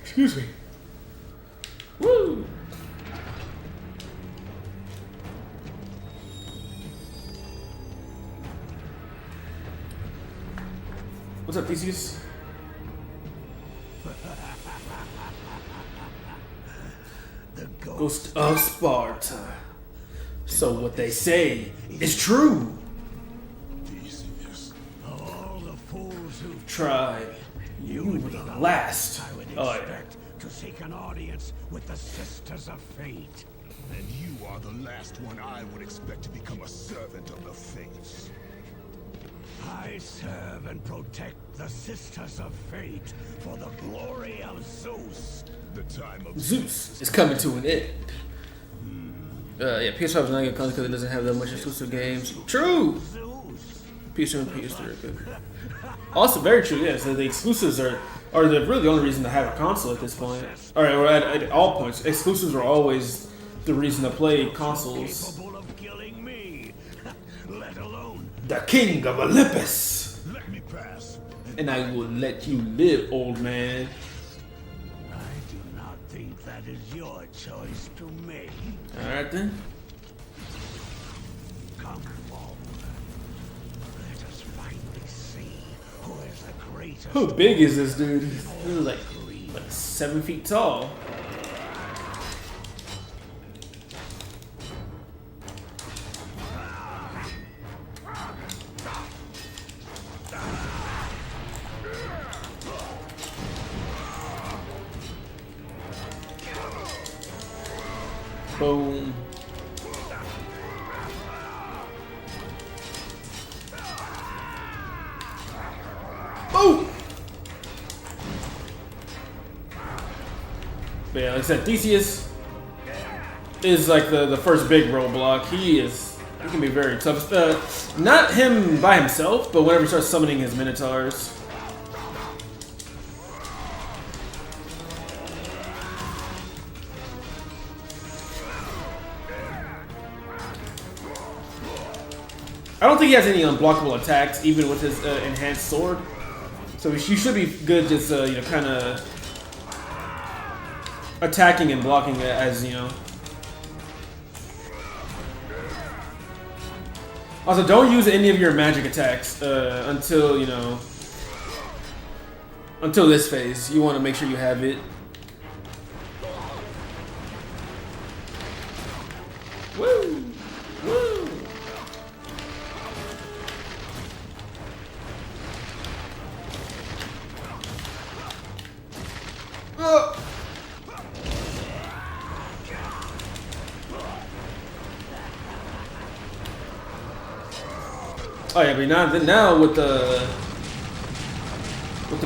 Excuse me. Woo! What's up, Theseus? The Ghost of Sparta. So what they say is true. Theseus. All the fools who Tried. You were the last. I would Oh, yeah. expect to seek an audience with the Sisters of Fate. And you are the last one I would expect to become a servant of the Fates. I serve and protect the Sisters of Fate for the glory of Zeus. The time of Zeus is coming to an end. Yeah, PS5 is not a good console because it doesn't have that much exclusive games. True! Zeus. PS2 and PS3 are good. Also, very true, yeah. So the exclusives are really the only reason to have a console at this point. Alright, or at all points. Exclusives are always the reason to play consoles. Capable of killing me, let alone The King of Olympus! let me pass. And I will let you live, old man. I do not think that is your choice to make. Alright then. Come forward. Let us finally see who is the greatest. How big is this dude? He's like 7 feet tall. Boom. Boom! But yeah, like I said, Theseus is like the first big roadblock. He can be very tough. Not him by himself, but whenever he starts summoning his minotaurs. I don't think he has any unblockable attacks, even with his enhanced sword. So you should be good just, you know, kind of attacking and blocking it as, you know. Also, don't use any of your magic attacks until, you know, until this phase. You want to make sure you have it. Woo! Woo! Oh yeah, but now with the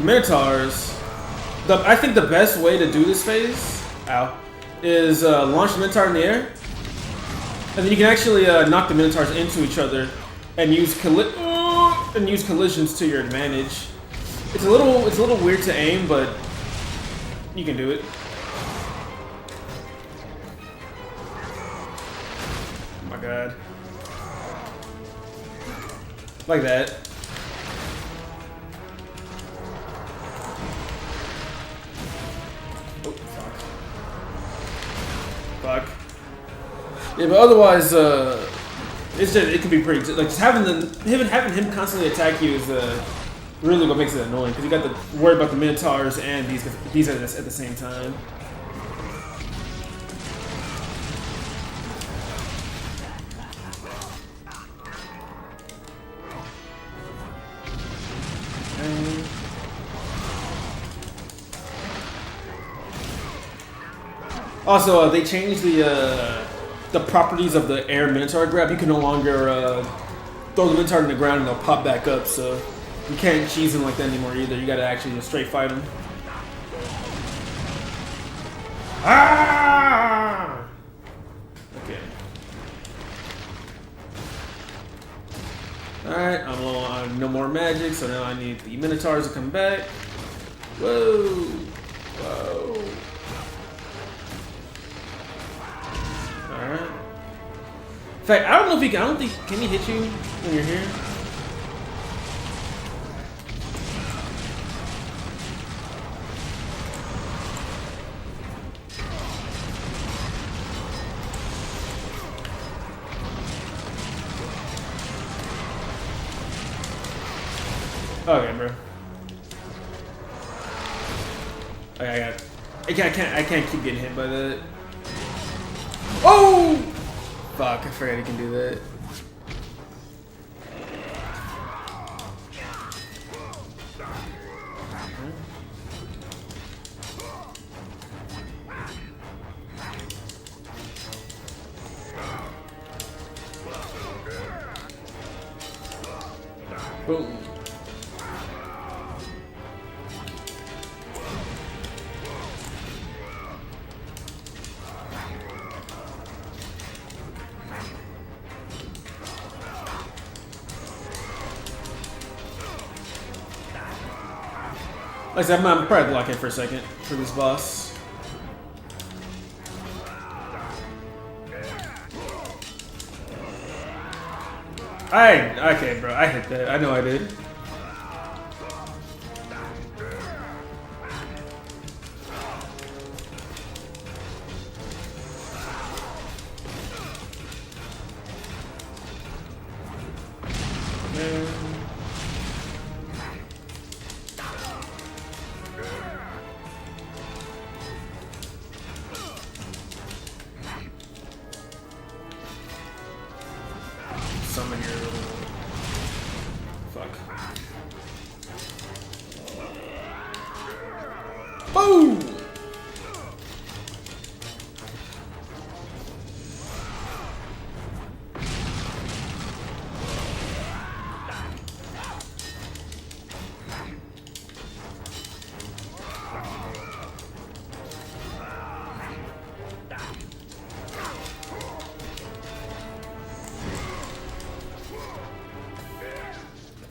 Minotaurs, I think the best way to do this phase, is launch the Minotaur in the air, and then you can actually knock the Minotaurs into each other and use collisions to your advantage. It's a little weird to aim, but you can do it. Oh my god. Like that. Oh, fuck. Yeah, but otherwise, it can be pretty, like, just having him constantly attack you is really what makes it annoying, because you got to worry about the Minotaurs and these at the same time. Also, they changed the properties of the air Minotaur grab. You can no longer throw the Minotaur in the ground and they'll pop back up, so you can't cheese him like that anymore either. You gotta actually just straight fight him. Ah! Okay. Alright, I'm low on no more magic, so now I need the Minotaurs to come back. Whoa! Whoa! Alright. In fact, I don't know if can he hit you when you're here? Okay, bro. Okay, I can't keep getting hit by that. Oh! Fuck, I forgot he can do that. Boom. Like I said, I'm probably blocking for a second for this boss. Okay, bro, I hit that. I know I did. Summon your fuck. Boom!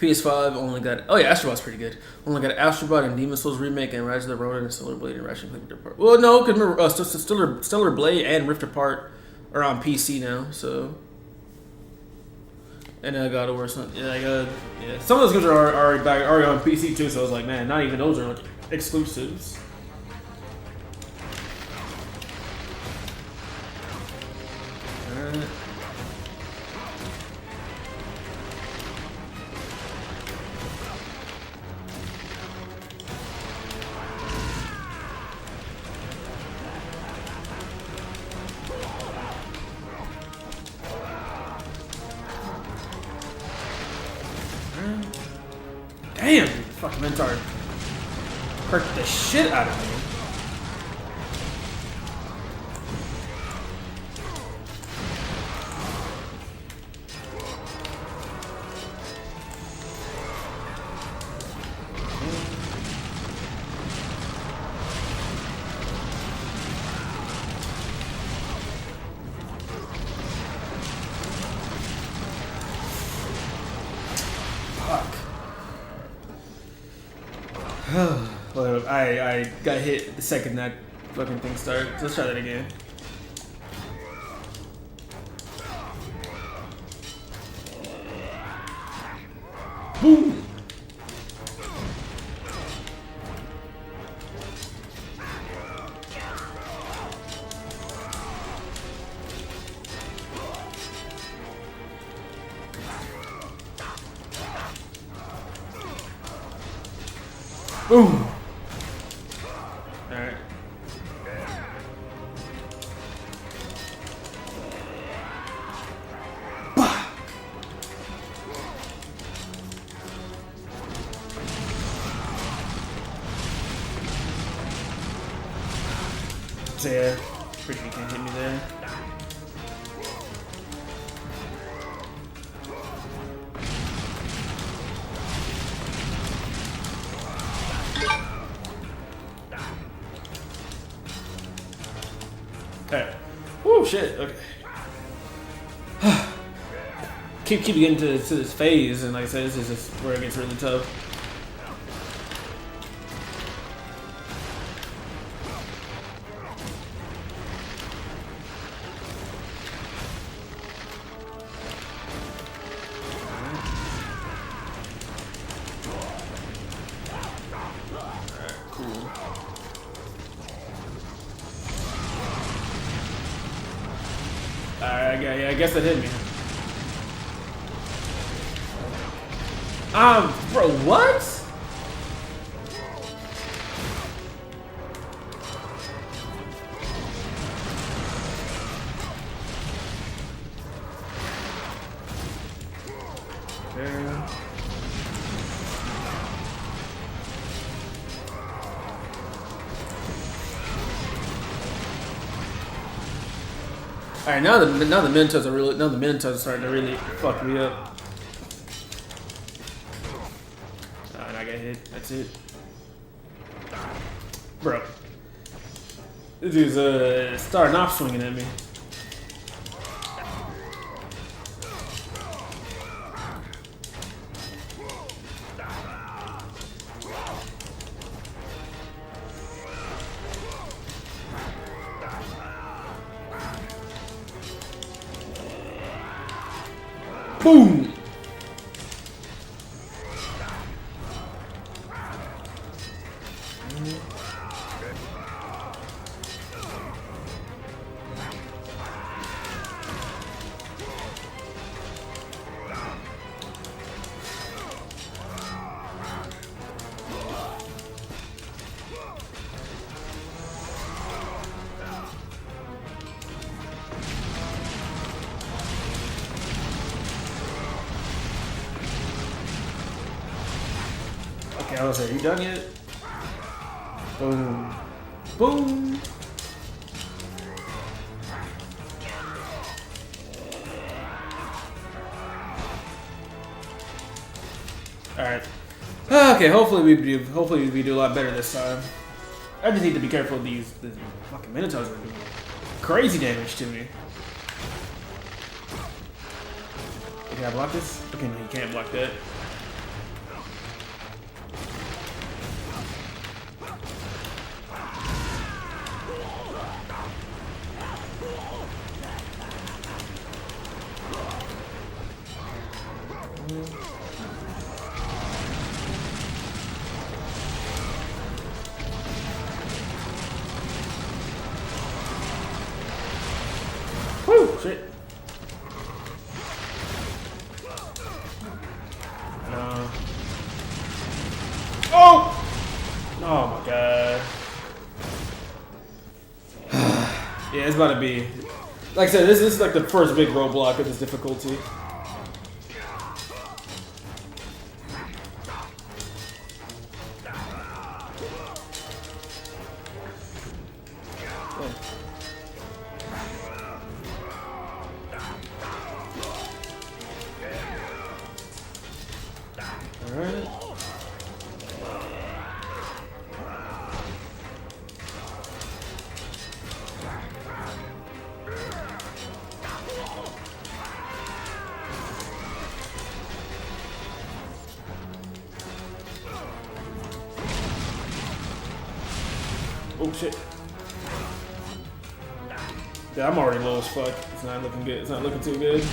PS5 only got. Oh yeah, Astrobot's pretty good. Only got Astrobot and Demon Souls remake and Rise of the Ronin and Stellar Blade and Ratchet and Clank Rift Apart. Well, no, because remember, Stellar Blade and Rift Apart are on PC now. So, and God of War, yeah, some of those games are already on PC too. So I was like, man, not even those are like exclusives. Alright. Damn, dude, fucking Minotaur hurt the shit out of me. I got hit the second that fucking thing started. So let's try that again. Boom! Boom! Alright. So yeah, pretty you can't hit me there. Okay. Oh shit. Okay. keep getting to this phase, and like I said, this is just where it gets really tough. Alright, yeah, I guess that hit me. Bro, what? Okay. Alright, now the Minotaurs are starting to really fuck me up. And I got hit. That's it. Bro. This dude's starting off swinging at me. Boom! Okay, I was like, are you done yet? Boom. Boom. Alright. Okay, hopefully we do a lot better this time. I just need to be careful of these fucking Minotaurs are doing crazy damage to me. Can I block this? Okay, no, you can't block that. Woo! Shit. No. Oh! Oh my god. Yeah, it's about to be. Like I said, this is like the first big roadblock of this difficulty. Alright. Oh shit. Yeah, I'm already low as fuck. It's not looking good. It's not looking too good.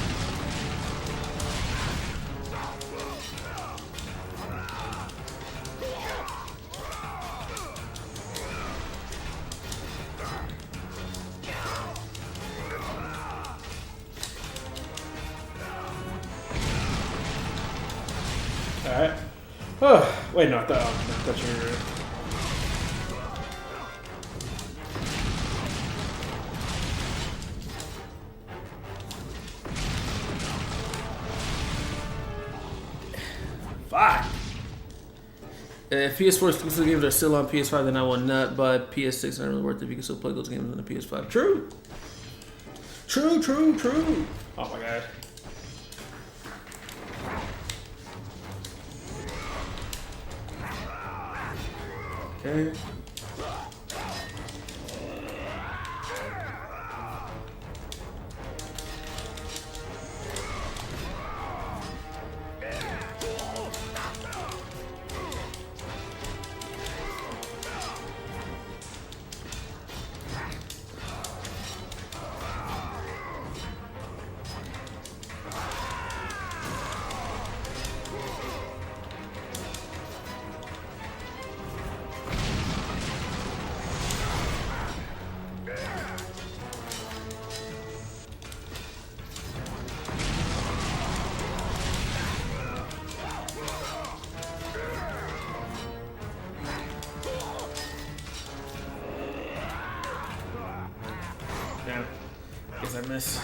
Alright. Oh, wait, no, I thought you were... Fuck! If PS4 exclusive games are still on PS5, then I will not buy PS6. It's not really worth it if you can still play those games on the PS5. True! True, true, true! Oh my god. Okay. Damn. Guess I missed.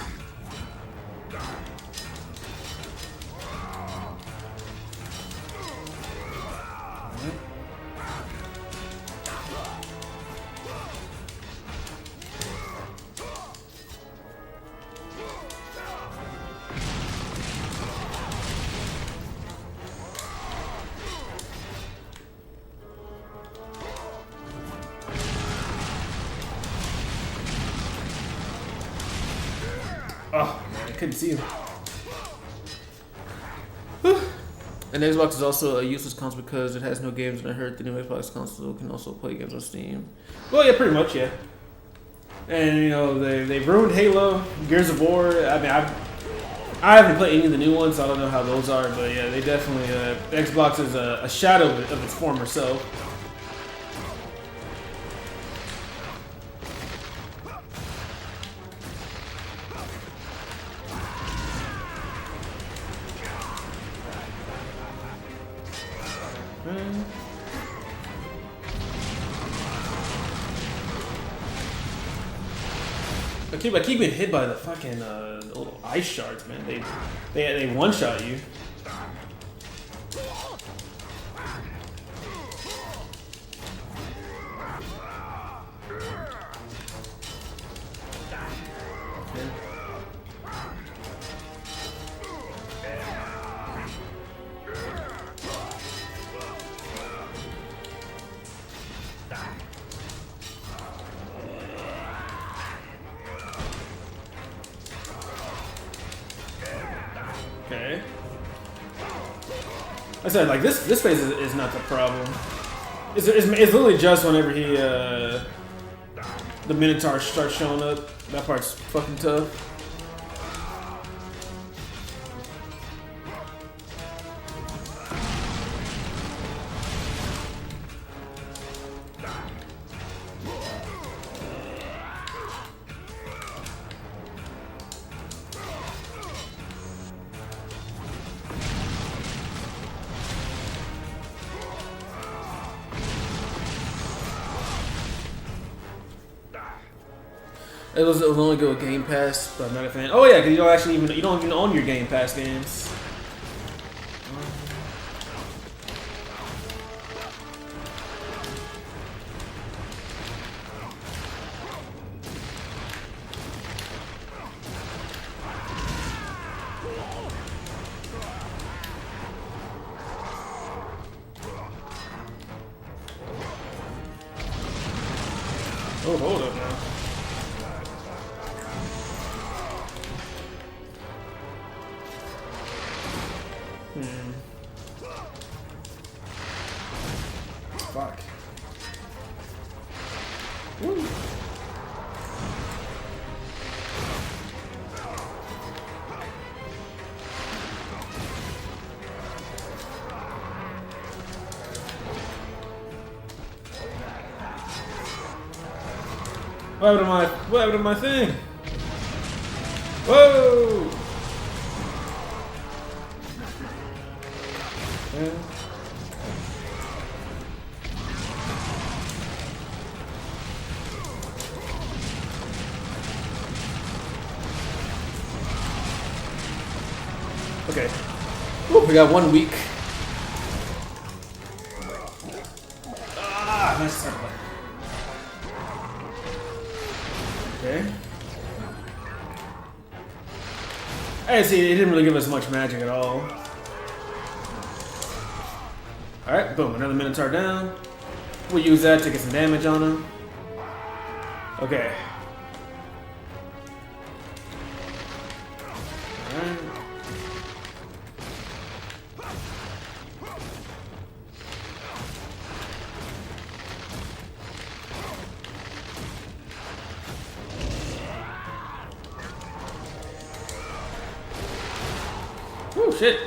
Oh, man, I couldn't see him. And Xbox is also a useless console because it has no games, and I heard the new Xbox console can also play games on Steam. Well, yeah, pretty much, yeah. And, you know, they've ruined Halo, Gears of War. I mean, I haven't played any of the new ones, so I don't know how those are, but yeah, they definitely, Xbox is a shadow of its former self. I keep getting hit by the fucking little ice shards, man. They one shot you. Okay. I said, like, this phase is not the problem. It's literally just whenever he, the Minotaur starts showing up. That part's fucking tough. It was only good with Game Pass, but I'm not a fan. Oh yeah, because you don't even own your Game Pass games. Oh, hold up now. Fuck. What happened to my thing? Whoa! Okay. Okay. Ooh, we got 1 week. Ah, nice start. Okay. Hey, see, it didn't really give us much magic at all. Alright, boom, another Minotaur down. We'll use that to get some damage on him. Okay. Alright. Oh shit.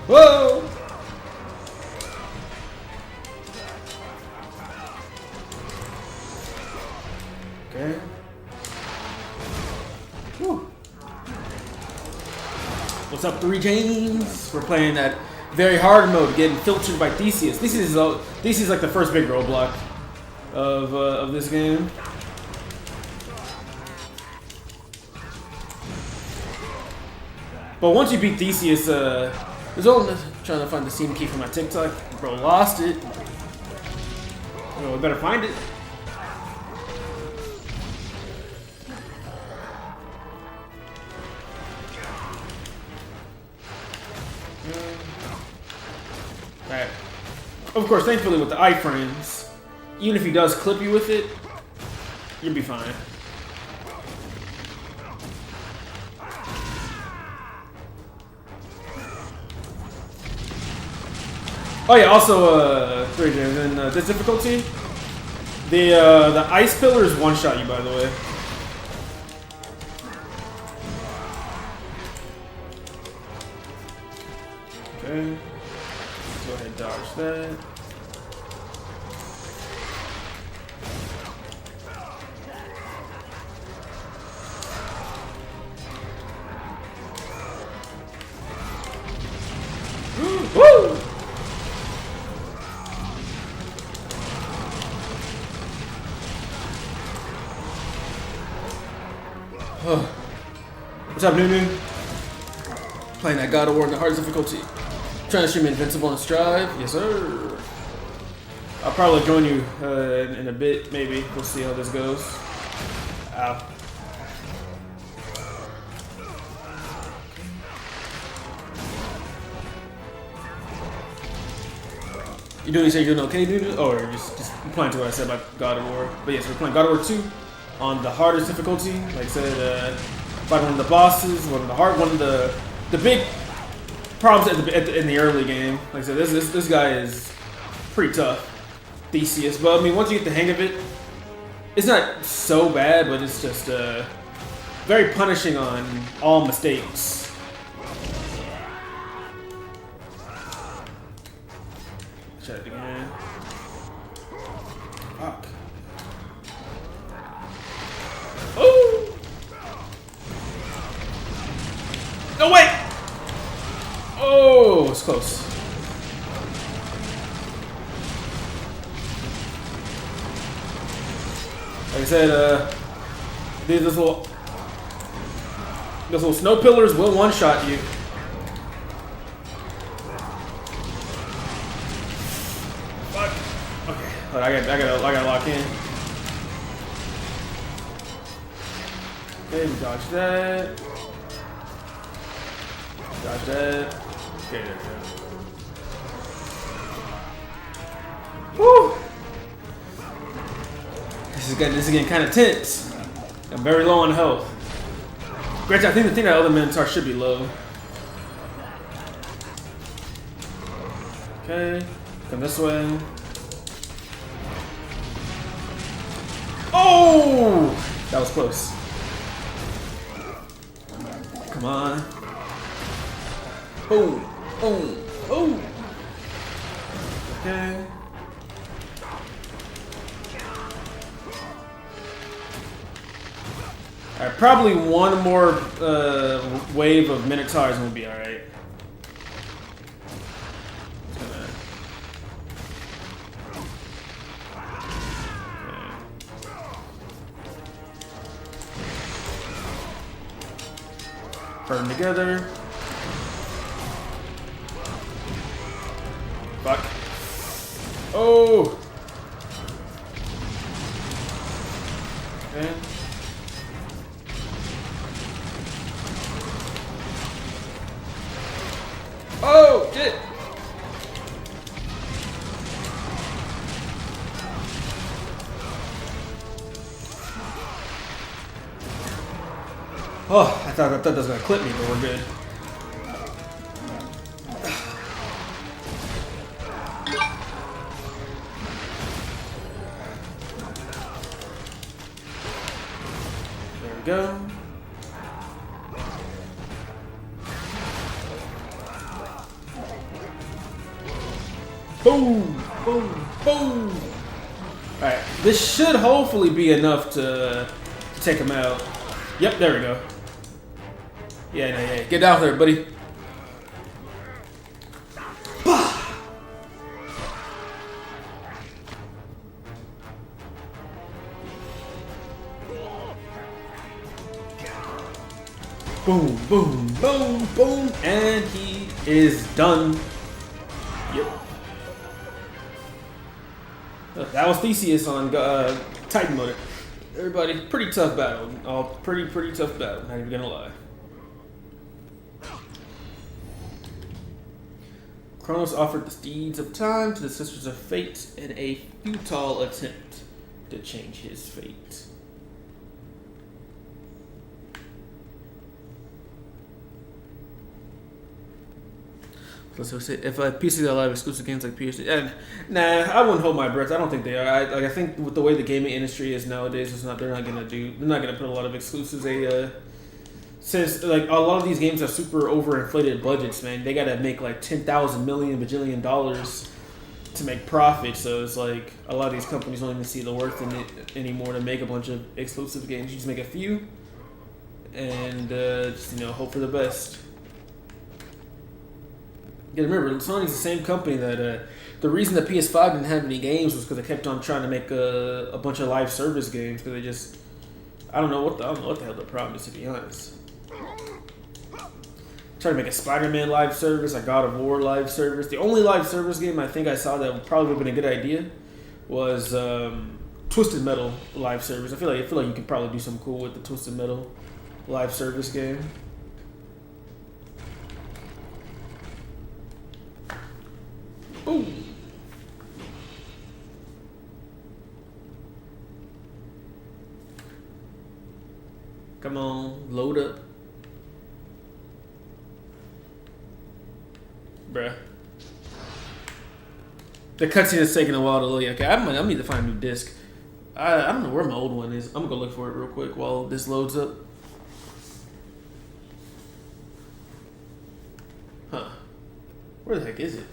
Whoa! Okay. Whew. What's up, 3 James? We're playing that very hard mode, getting filtered by Theseus. Theseus is like the first big roadblock of this game. But once you beat Theseus, there's all trying to find the Steam key for my TikTok. Bro, lost it. Oh, we better find it. Alright. Of course, thankfully with the iframes, even if he does clip you with it, you'll be fine. Oh yeah, also, in this difficulty, the ice pillars one-shot you, by the way. Okay, go ahead and dodge that. Woo! What's up, Nunu? Playing that God of War in the hardest difficulty. Trying to stream Invincible on Strive. Yes, sir. I'll probably join you in a bit, maybe. We'll see how this goes. Ow. You doing okay, Nunu? Or just playing to what I said about God of War. But yes, we're playing God of War 2 on the hardest difficulty. Like I said, fighting one of the bosses, one of the big problems in the early game. Like I said, this guy is pretty tough, Theseus. But I mean, once you get the hang of it, it's not so bad, but it's just very punishing on all mistakes. Try it again. Fuck. Oh! No, wait! Oh, it's close. Like I said, these little snow pillars will one-shot you. Fuck. Okay, but I gotta lock in. Okay, we dodge that. Dodge that. Okay, there we go. Woo! This is getting kind of tense. I'm very low on health. Granted, I think that other Minotaur should be low. Okay, come this way. Oh! Oh! That was close. Come on. Boom. Boom. Oh! Okay. Alright, probably one more wave of Minotaurs and we'll be alright. Put them together. Fuck. Oh! Okay. Oh, shit! Oh, I thought that was gonna clip me, but we're good. There we go. Boom! Boom! Boom! Alright, this should hopefully be enough to take him out. Yep, there we go. Yeah. Get out there, buddy. Bah! Boom, boom, boom, boom, and he is done. Yep. That was Theseus on Titan mode. Everybody, pretty tough battle. All pretty tough battle. Not even gonna lie. Kratos offered the steeds of time to the Sisters of Fate in a futile attempt to change his fate. So if PC are live exclusive games like PS, and nah, I wouldn't hold my breath. I don't think they are. I think with the way the gaming industry is nowadays, they're not gonna put a lot of exclusives. Since like a lot of these games have super overinflated budgets, man, they gotta make like 10,000 million bajillion dollars to make profit. So it's like a lot of these companies don't even see the worth in it anymore to make a bunch of exclusive games. You just make a few, and just hope for the best. You gotta remember, Sony's the same company that the reason that PS5 didn't have any games was because they kept on trying to make a bunch of live service games because they just I don't know what the hell the problem is, to be honest. Try to make a Spider-Man live service, a God of War live service. The only live service game I think I saw that would probably have been a good idea was Twisted Metal live service. I feel like you could probably do something cool with the Twisted Metal live service game. Ooh. Come on, load up. Bruh. The cutscene is taking a while to load. Okay, I need to find a new disc. I don't know where my old one is. I'm gonna go look for it real quick while this loads up. Huh. Where the heck is it?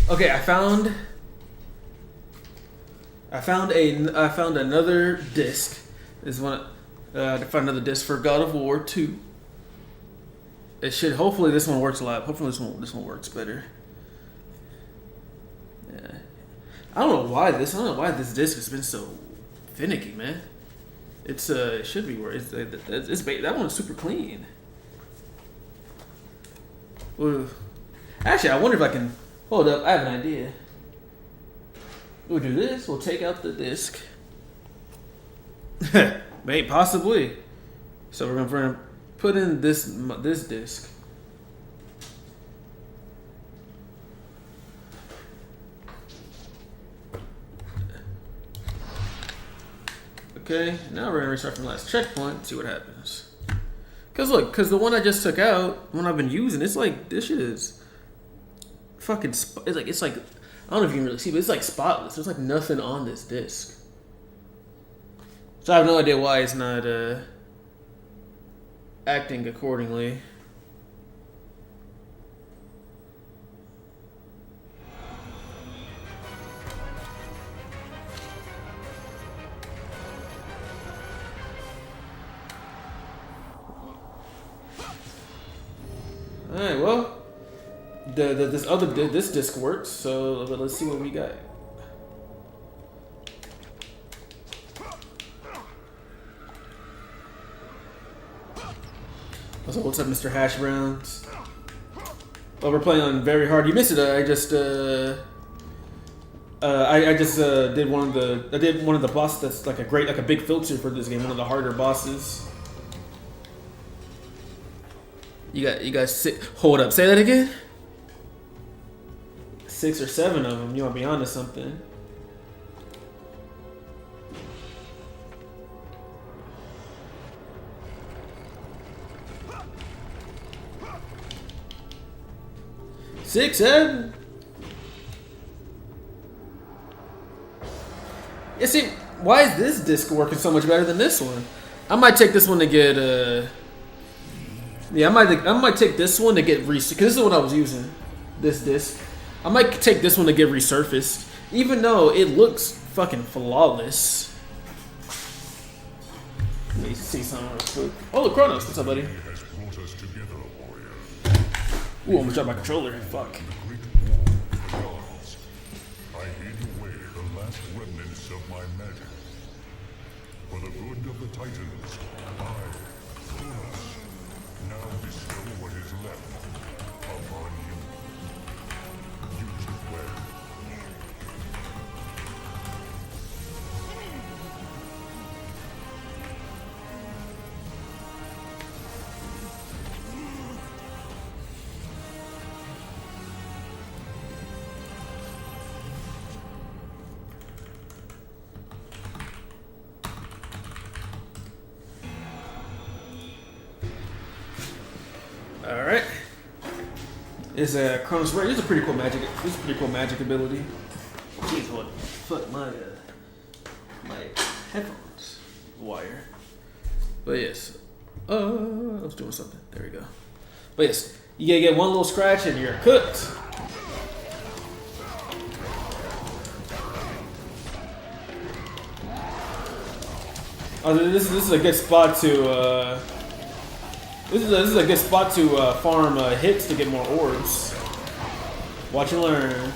Okay, I found another disc. This is one. I found another disc for God of War 2. It should. Hopefully, this one works a lot. Hopefully, this one works better. Yeah. I don't know why this disc has been so finicky, man. It's it should be where it's that one's super clean. Ooh. Actually, I wonder if I can hold up. I have an idea. We'll do this. We'll take out the disc. Maybe possibly. So we're gonna put in this disc. Okay, now we're gonna restart from the last checkpoint and see what happens. Cause the one I just took out, the one I've been using, it's like this shit is fucking. It's like I don't know if you can really see, but it's like spotless. There's like nothing on this disc. So I have no idea why it's not acting accordingly. Alright, well, this disc works, so let's see what we got. So what's up, Mr. Hash Browns? Well, we're playing on very hard. You missed it. I just did one of the bosses that's like a big filter for this game. One of the harder bosses. You guys hold up. Say that again. 6 or 7 of them. You might be onto something. Six, 7. Yeah, see, why is this disc working so much better than this one? I might take this one to get yeah, I might take this one to get because this is what I was using. This disc. I might take this one to get resurfaced, even though it looks fucking flawless. Let me see something real quick. Oh, look, Kratos, what's up, buddy? Ooh, I'm gonna drop my controller. Fuck. I hid away the last remnants of my magic. For the good of the Titans, I, Kratos, now bestow what is left upon you. Use it well. All right. It's a Kratos Ray. This is a pretty cool magic. This is a pretty cool magic ability. Jeez, what? Fuck my headphones wire. But yes, I was doing something. There we go. But yes, you gotta get one little scratch and you're cooked. Oh, this is a good spot to. This is a good spot to farm hits to get more orbs. Watch and learn.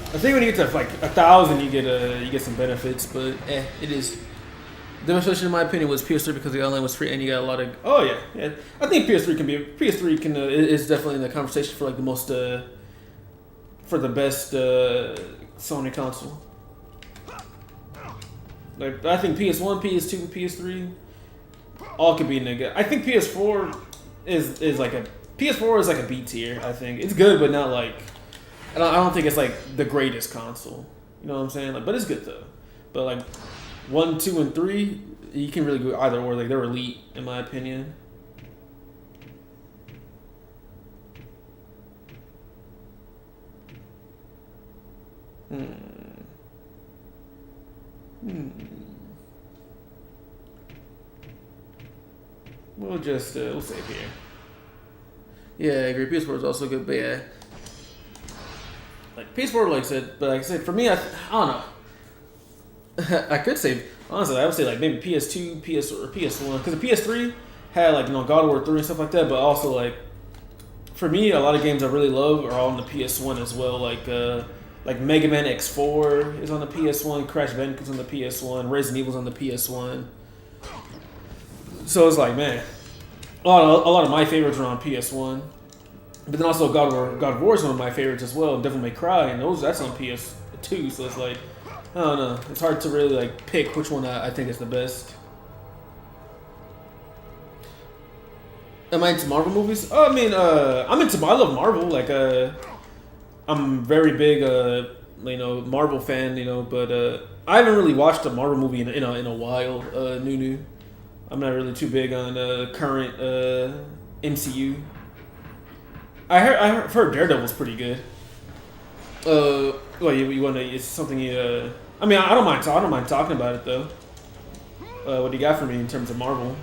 I think when you get to like 1,000, you get some benefits, but it is. Demonstration, in my opinion, was PS3 because the online was free and you got a lot of. Oh yeah. I think PS3 can is definitely in the conversation for like the most for the best Sony console. Like I think PS1, PS2, PS3, all could be in the. I think PS4 is like a B tier. I think it's good, but not like. I don't think it's like the greatest console. You know what I'm saying? Like, but it's good though. But like. 1, 2, and 3, you can really go either or. Like they're elite, in my opinion. We'll just we'll save here. Yeah, I agree. PS4 is also good, but yeah, like PS4, like I said, for me, I don't know. I could say honestly, I would say like maybe PS2, or PS1, because the PS3 had like God of War 3 and stuff like that, but also like for me, a lot of games I really love are all on the PS1 as well, like Mega Man X4 is on the PS1, Crash Bandicoo's on the PS1, Resident Evil's on the PS1. So it's like, man, a lot of my favorites are on PS1. But then also God of War is one of my favorites as well. Devil May Cry, and that's on PS2. So it's like, I don't know. It's hard to really like pick which one I think is the best. Am I into Marvel movies? Oh, I mean, I love Marvel. Like, I'm very big, Marvel fan. But I haven't really watched a Marvel movie in a while. New. I'm not really too big on current MCU. I've heard Daredevil's pretty good. Well, you want to? It's something you. I mean, I don't mind talking about it though. What do you got for me in terms of Marvel?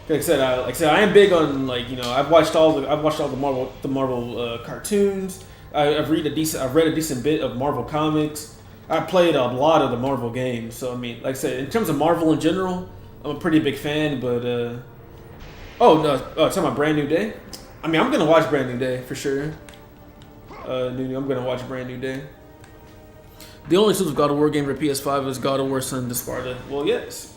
Like I said, I am big on I've watched all the Marvel cartoons. I've read a decent bit of Marvel comics. I played a lot of the Marvel games. So I mean, like I said, in terms of Marvel in general, I'm a pretty big fan. But talking about Brand New Day. I mean, I'm gonna watch Brand New Day for sure. I'm gonna watch Brand New Day. The only exclusive God of War game for PS5 is God of War: Sons of Sparta. Well, yes,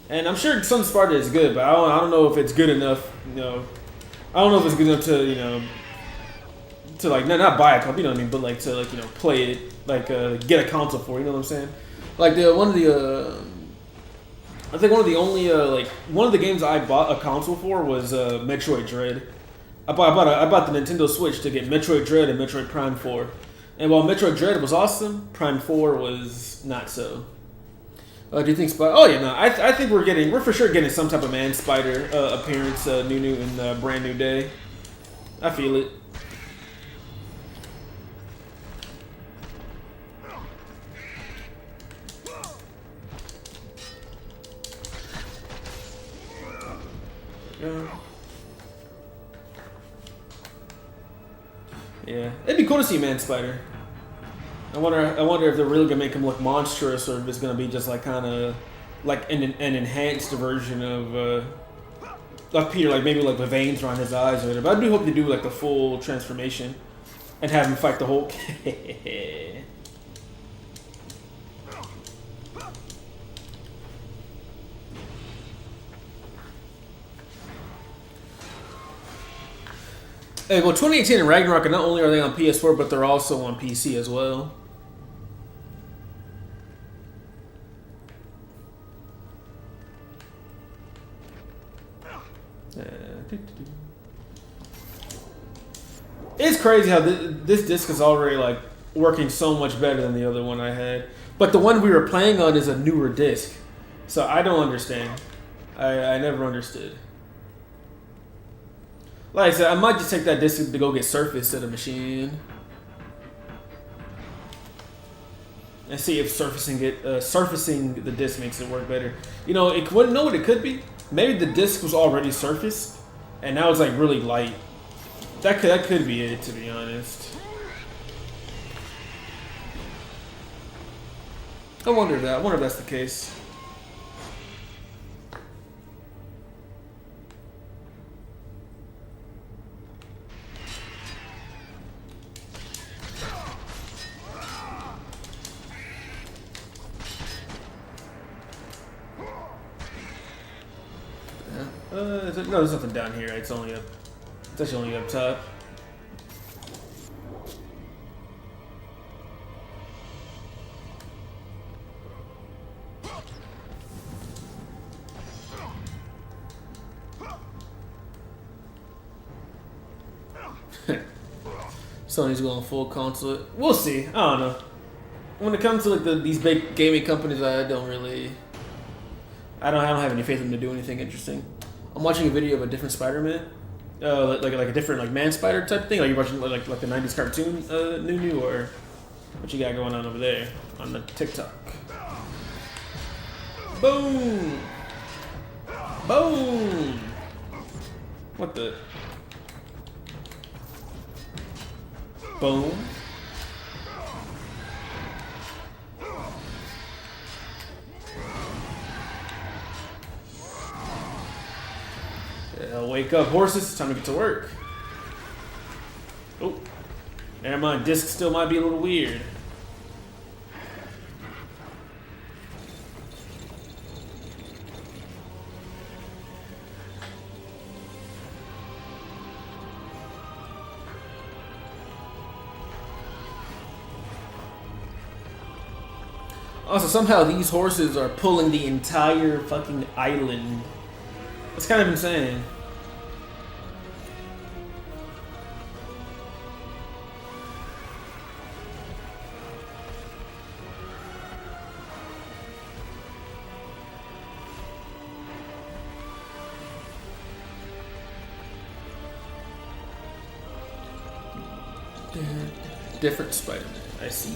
and I'm sure Sons of Sparta is good, but I don't know if it's good enough. I don't know if it's good enough to to like not buy a copy, you know what I mean, but like to play it, get a console for. You know what I'm saying? Like I think one of the games I bought a console for was Metroid Dread. I bought the Nintendo Switch to get Metroid Dread and Metroid Prime 4. And while Metroid Dread was awesome, Prime 4 was not so. Do you think Spider? Oh yeah, no. I think we're for sure getting some type of Man Spider appearance, new in Brand New Day. I feel it. Yeah, it'd be cool to see Man Spider. I wonder if they're really gonna make him look monstrous, or if it's gonna be just like kind of like an enhanced version of like Peter, like maybe like the veins around his eyes or whatever. But I do hope they do like the full transformation and have him fight the Hulk. Hey, well, 2018 and Ragnarok, not only are they on PS4, but they're also on PC as well. It's crazy how this disc is already like working so much better than the other one I had. But the one we were playing on is a newer disc. So I don't understand. I never understood. Like I said, I might just take that disc to go get surfaced at a machine and see if surfacing the disc makes it work better. It wouldn't know what it could be. Maybe the disc was already surfaced and now it's like really light. That could be it, to be honest. I wonder if that's the case. No, there's nothing down here. It's actually only up top. Sony's going full console. We'll see. I don't know. When it comes to like these big gaming companies, I don't have any faith in them to do anything interesting. I'm watching a video of a different Spider-Man, like a different like man spider type thing? Like you're watching like the '90s cartoon, Nunu, or what you got going on over there on the TikTok? Boom, boom. What the? Boom. Yeah, wake up, horses. It's time to get to work. Oh, never mind. Disc still might be a little weird. Also, somehow these horses are pulling the entire fucking island. That's kind of insane. Different Spider-Man, I see.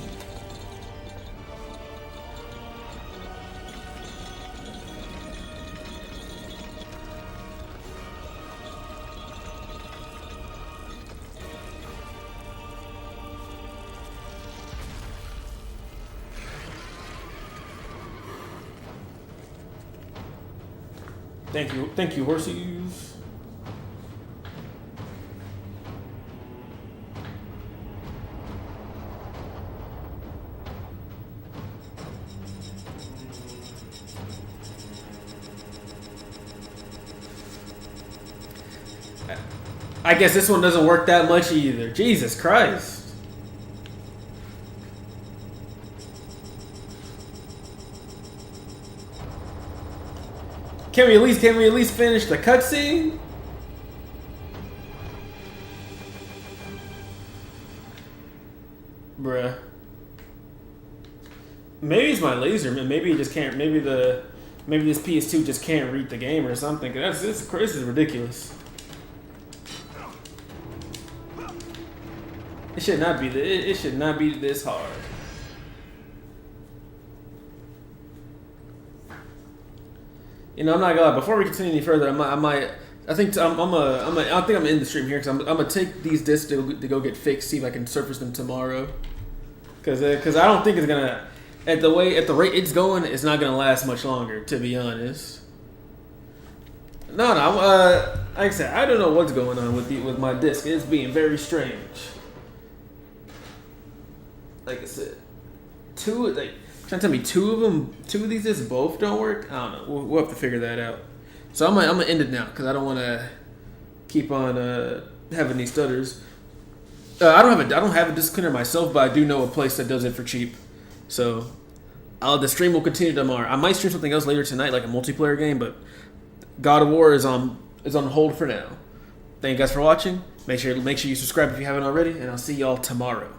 Thank you, horsies. I guess this one doesn't work that much either. Jesus Christ. Can we at least finish the cutscene? Bruh. Maybe it's my laser, man. Maybe it just can't. Maybe this PS2 just can't read the game or something. This is ridiculous. It should not be. It should not be this hard. You know, I'm not gonna lie. Before we continue any further, I think I'm gonna end the stream here because I'm gonna take these discs to go get fixed. See if I can surface them tomorrow. Because I don't think it's gonna at the rate it's going, it's not gonna last much longer. To be honest. No. Like I said, I don't know what's going on with my disc. It's being very strange. Like I said, trying to tell me two of these discs both don't work. I don't know. We'll have to figure that out. So I'm gonna end it now because I don't want to keep on having these stutters. I don't have a disc cleaner myself, but I do know a place that does it for cheap. So the stream will continue tomorrow. I might stream something else later tonight, like a multiplayer game, but God of War is on hold for now. Thank you guys for watching. Make sure you subscribe if you haven't already, and I'll see y'all tomorrow.